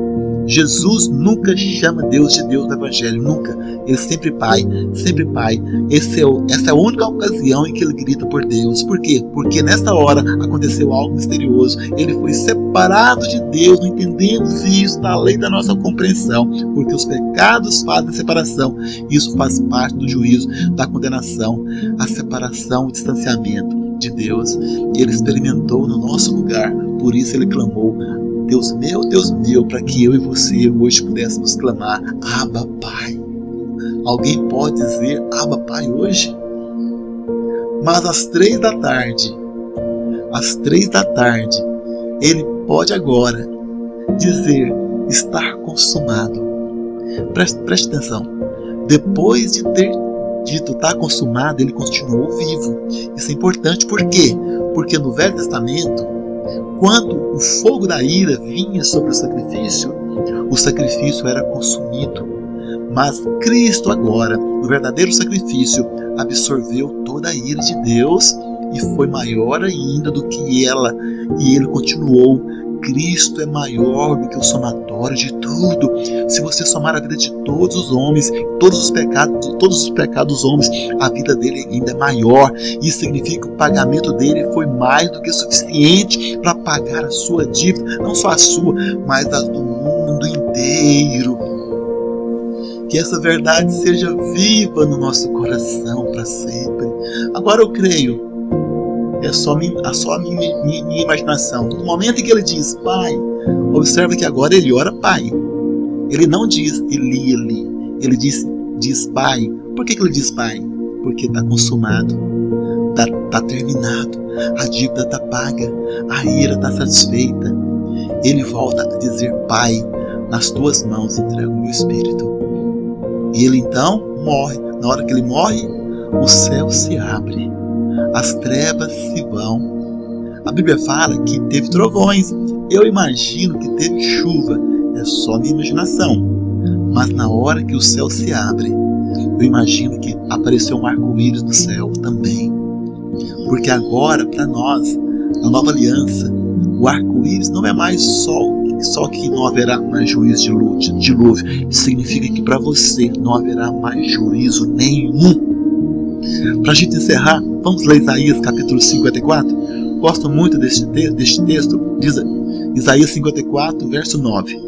Jesus nunca chama Deus de Deus no Evangelho, nunca. Ele sempre Pai, sempre Pai. Essa é a única ocasião em que ele grita por Deus. Por quê? Porque nessa hora aconteceu algo misterioso. Ele foi separado de Deus, não entendemos isso, está além da nossa compreensão. Porque os pecados fazem separação. Isso faz parte do juízo, da condenação, a separação, o distanciamento de Deus. Ele experimentou no nosso lugar, por isso ele clamou: Deus meu, para que eu e você hoje pudéssemos clamar: Abba, Pai. Alguém pode dizer Abba, Pai hoje? Mas às 3 da tarde, ele pode agora dizer: está consumado. Preste atenção. Depois de ter dito está consumado, ele continuou vivo. Isso é importante, por quê? Porque no Velho Testamento, quando o fogo da ira vinha sobre o sacrifício era consumido. Mas Cristo agora, no verdadeiro sacrifício, absorveu toda a ira de Deus e foi maior ainda do que ela. E ele continuou. Cristo é maior do que o somatório de tudo. Se você somar a vida de todos os homens, todos os pecados dos homens, a vida dele ainda é maior. Isso significa que o pagamento dele foi mais do que suficiente para pagar a sua dívida, não só a sua, mas a do mundo inteiro. Que essa verdade seja viva no nosso coração para sempre. Agora eu creio. É só a minha imaginação. No momento em que ele diz Pai, observa que agora ele ora Pai. Ele não diz Eli, Eli. Ele diz Pai. Por que ele diz Pai? Porque está consumado. Está terminado. A dívida está paga. A ira está satisfeita. Ele volta a dizer Pai, nas tuas mãos entrego o meu espírito. E ele então morre. Na hora que ele morre, o céu se abre. As trevas se vão. A Bíblia fala que teve trovões. Eu imagino que teve chuva. É só minha imaginação. Mas na hora que o céu se abre, eu imagino que apareceu um arco-íris no céu também. Porque agora, para nós, na nova aliança, o arco-íris não é mais só que não haverá mais juízo de dilúvio. Isso significa que para você não haverá mais juízo nenhum. Para a gente encerrar, vamos ler Isaías capítulo 54. Gosto muito deste texto. Diz Isaías 54, verso 9.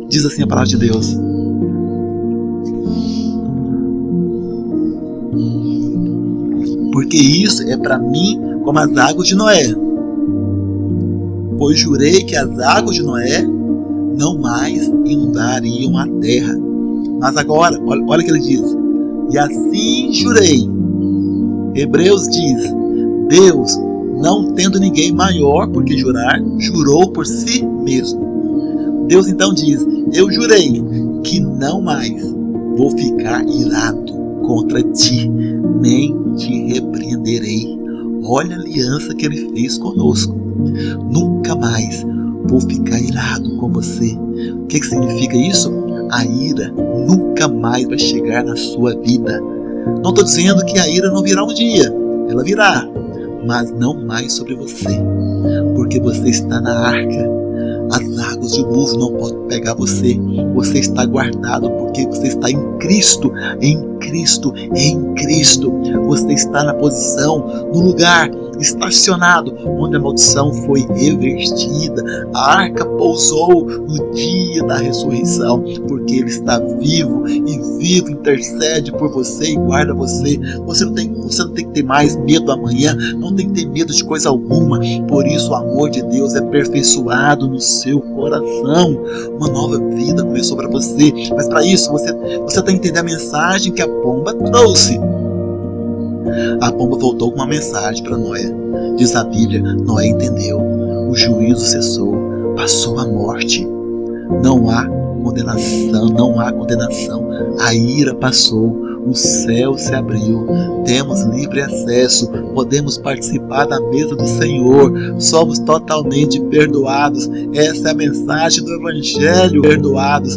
Diz assim a palavra de Deus: porque isso é para mim como as águas de Noé. Pois jurei que as águas de Noé não mais inundariam a terra. Mas agora, olha o que ele diz: e assim jurei. Hebreus diz: Deus, não tendo ninguém maior por que jurar, jurou por si mesmo. Deus então diz: eu jurei que não mais vou ficar irado contra ti, nem te repreenderei. Olha a aliança que ele fez conosco. Nunca mais vou ficar irado com você. O que significa isso? A ira nunca mais vai chegar na sua vida. Não estou dizendo que a ira não virá um dia. Ela virá, mas não mais sobre você. Porque você está na arca. As águas de dilúvio não podem pegar você. Você está guardado porque você está em Cristo. Em Cristo, em Cristo. Você está na posição, no lugar estacionado, onde a maldição foi revertida. A arca pousou no dia da ressurreição, porque Ele está vivo, e vivo intercede por você e guarda você. Você não tem Você não tem que ter mais medo do amanhã, não tem que ter medo de coisa alguma. Por isso o amor de Deus é aperfeiçoado no seu coração. Uma nova vida começou para você. Mas para isso você tem que entender a mensagem que a pomba trouxe. A pomba voltou com uma mensagem para Noé. Diz a Bíblia, Noé entendeu. O juízo cessou, passou a morte. Não há condenação. A ira passou, o céu se abriu. Temos livre acesso, podemos participar da mesa do Senhor. Somos totalmente perdoados. Essa é a mensagem do Evangelho. Perdoados.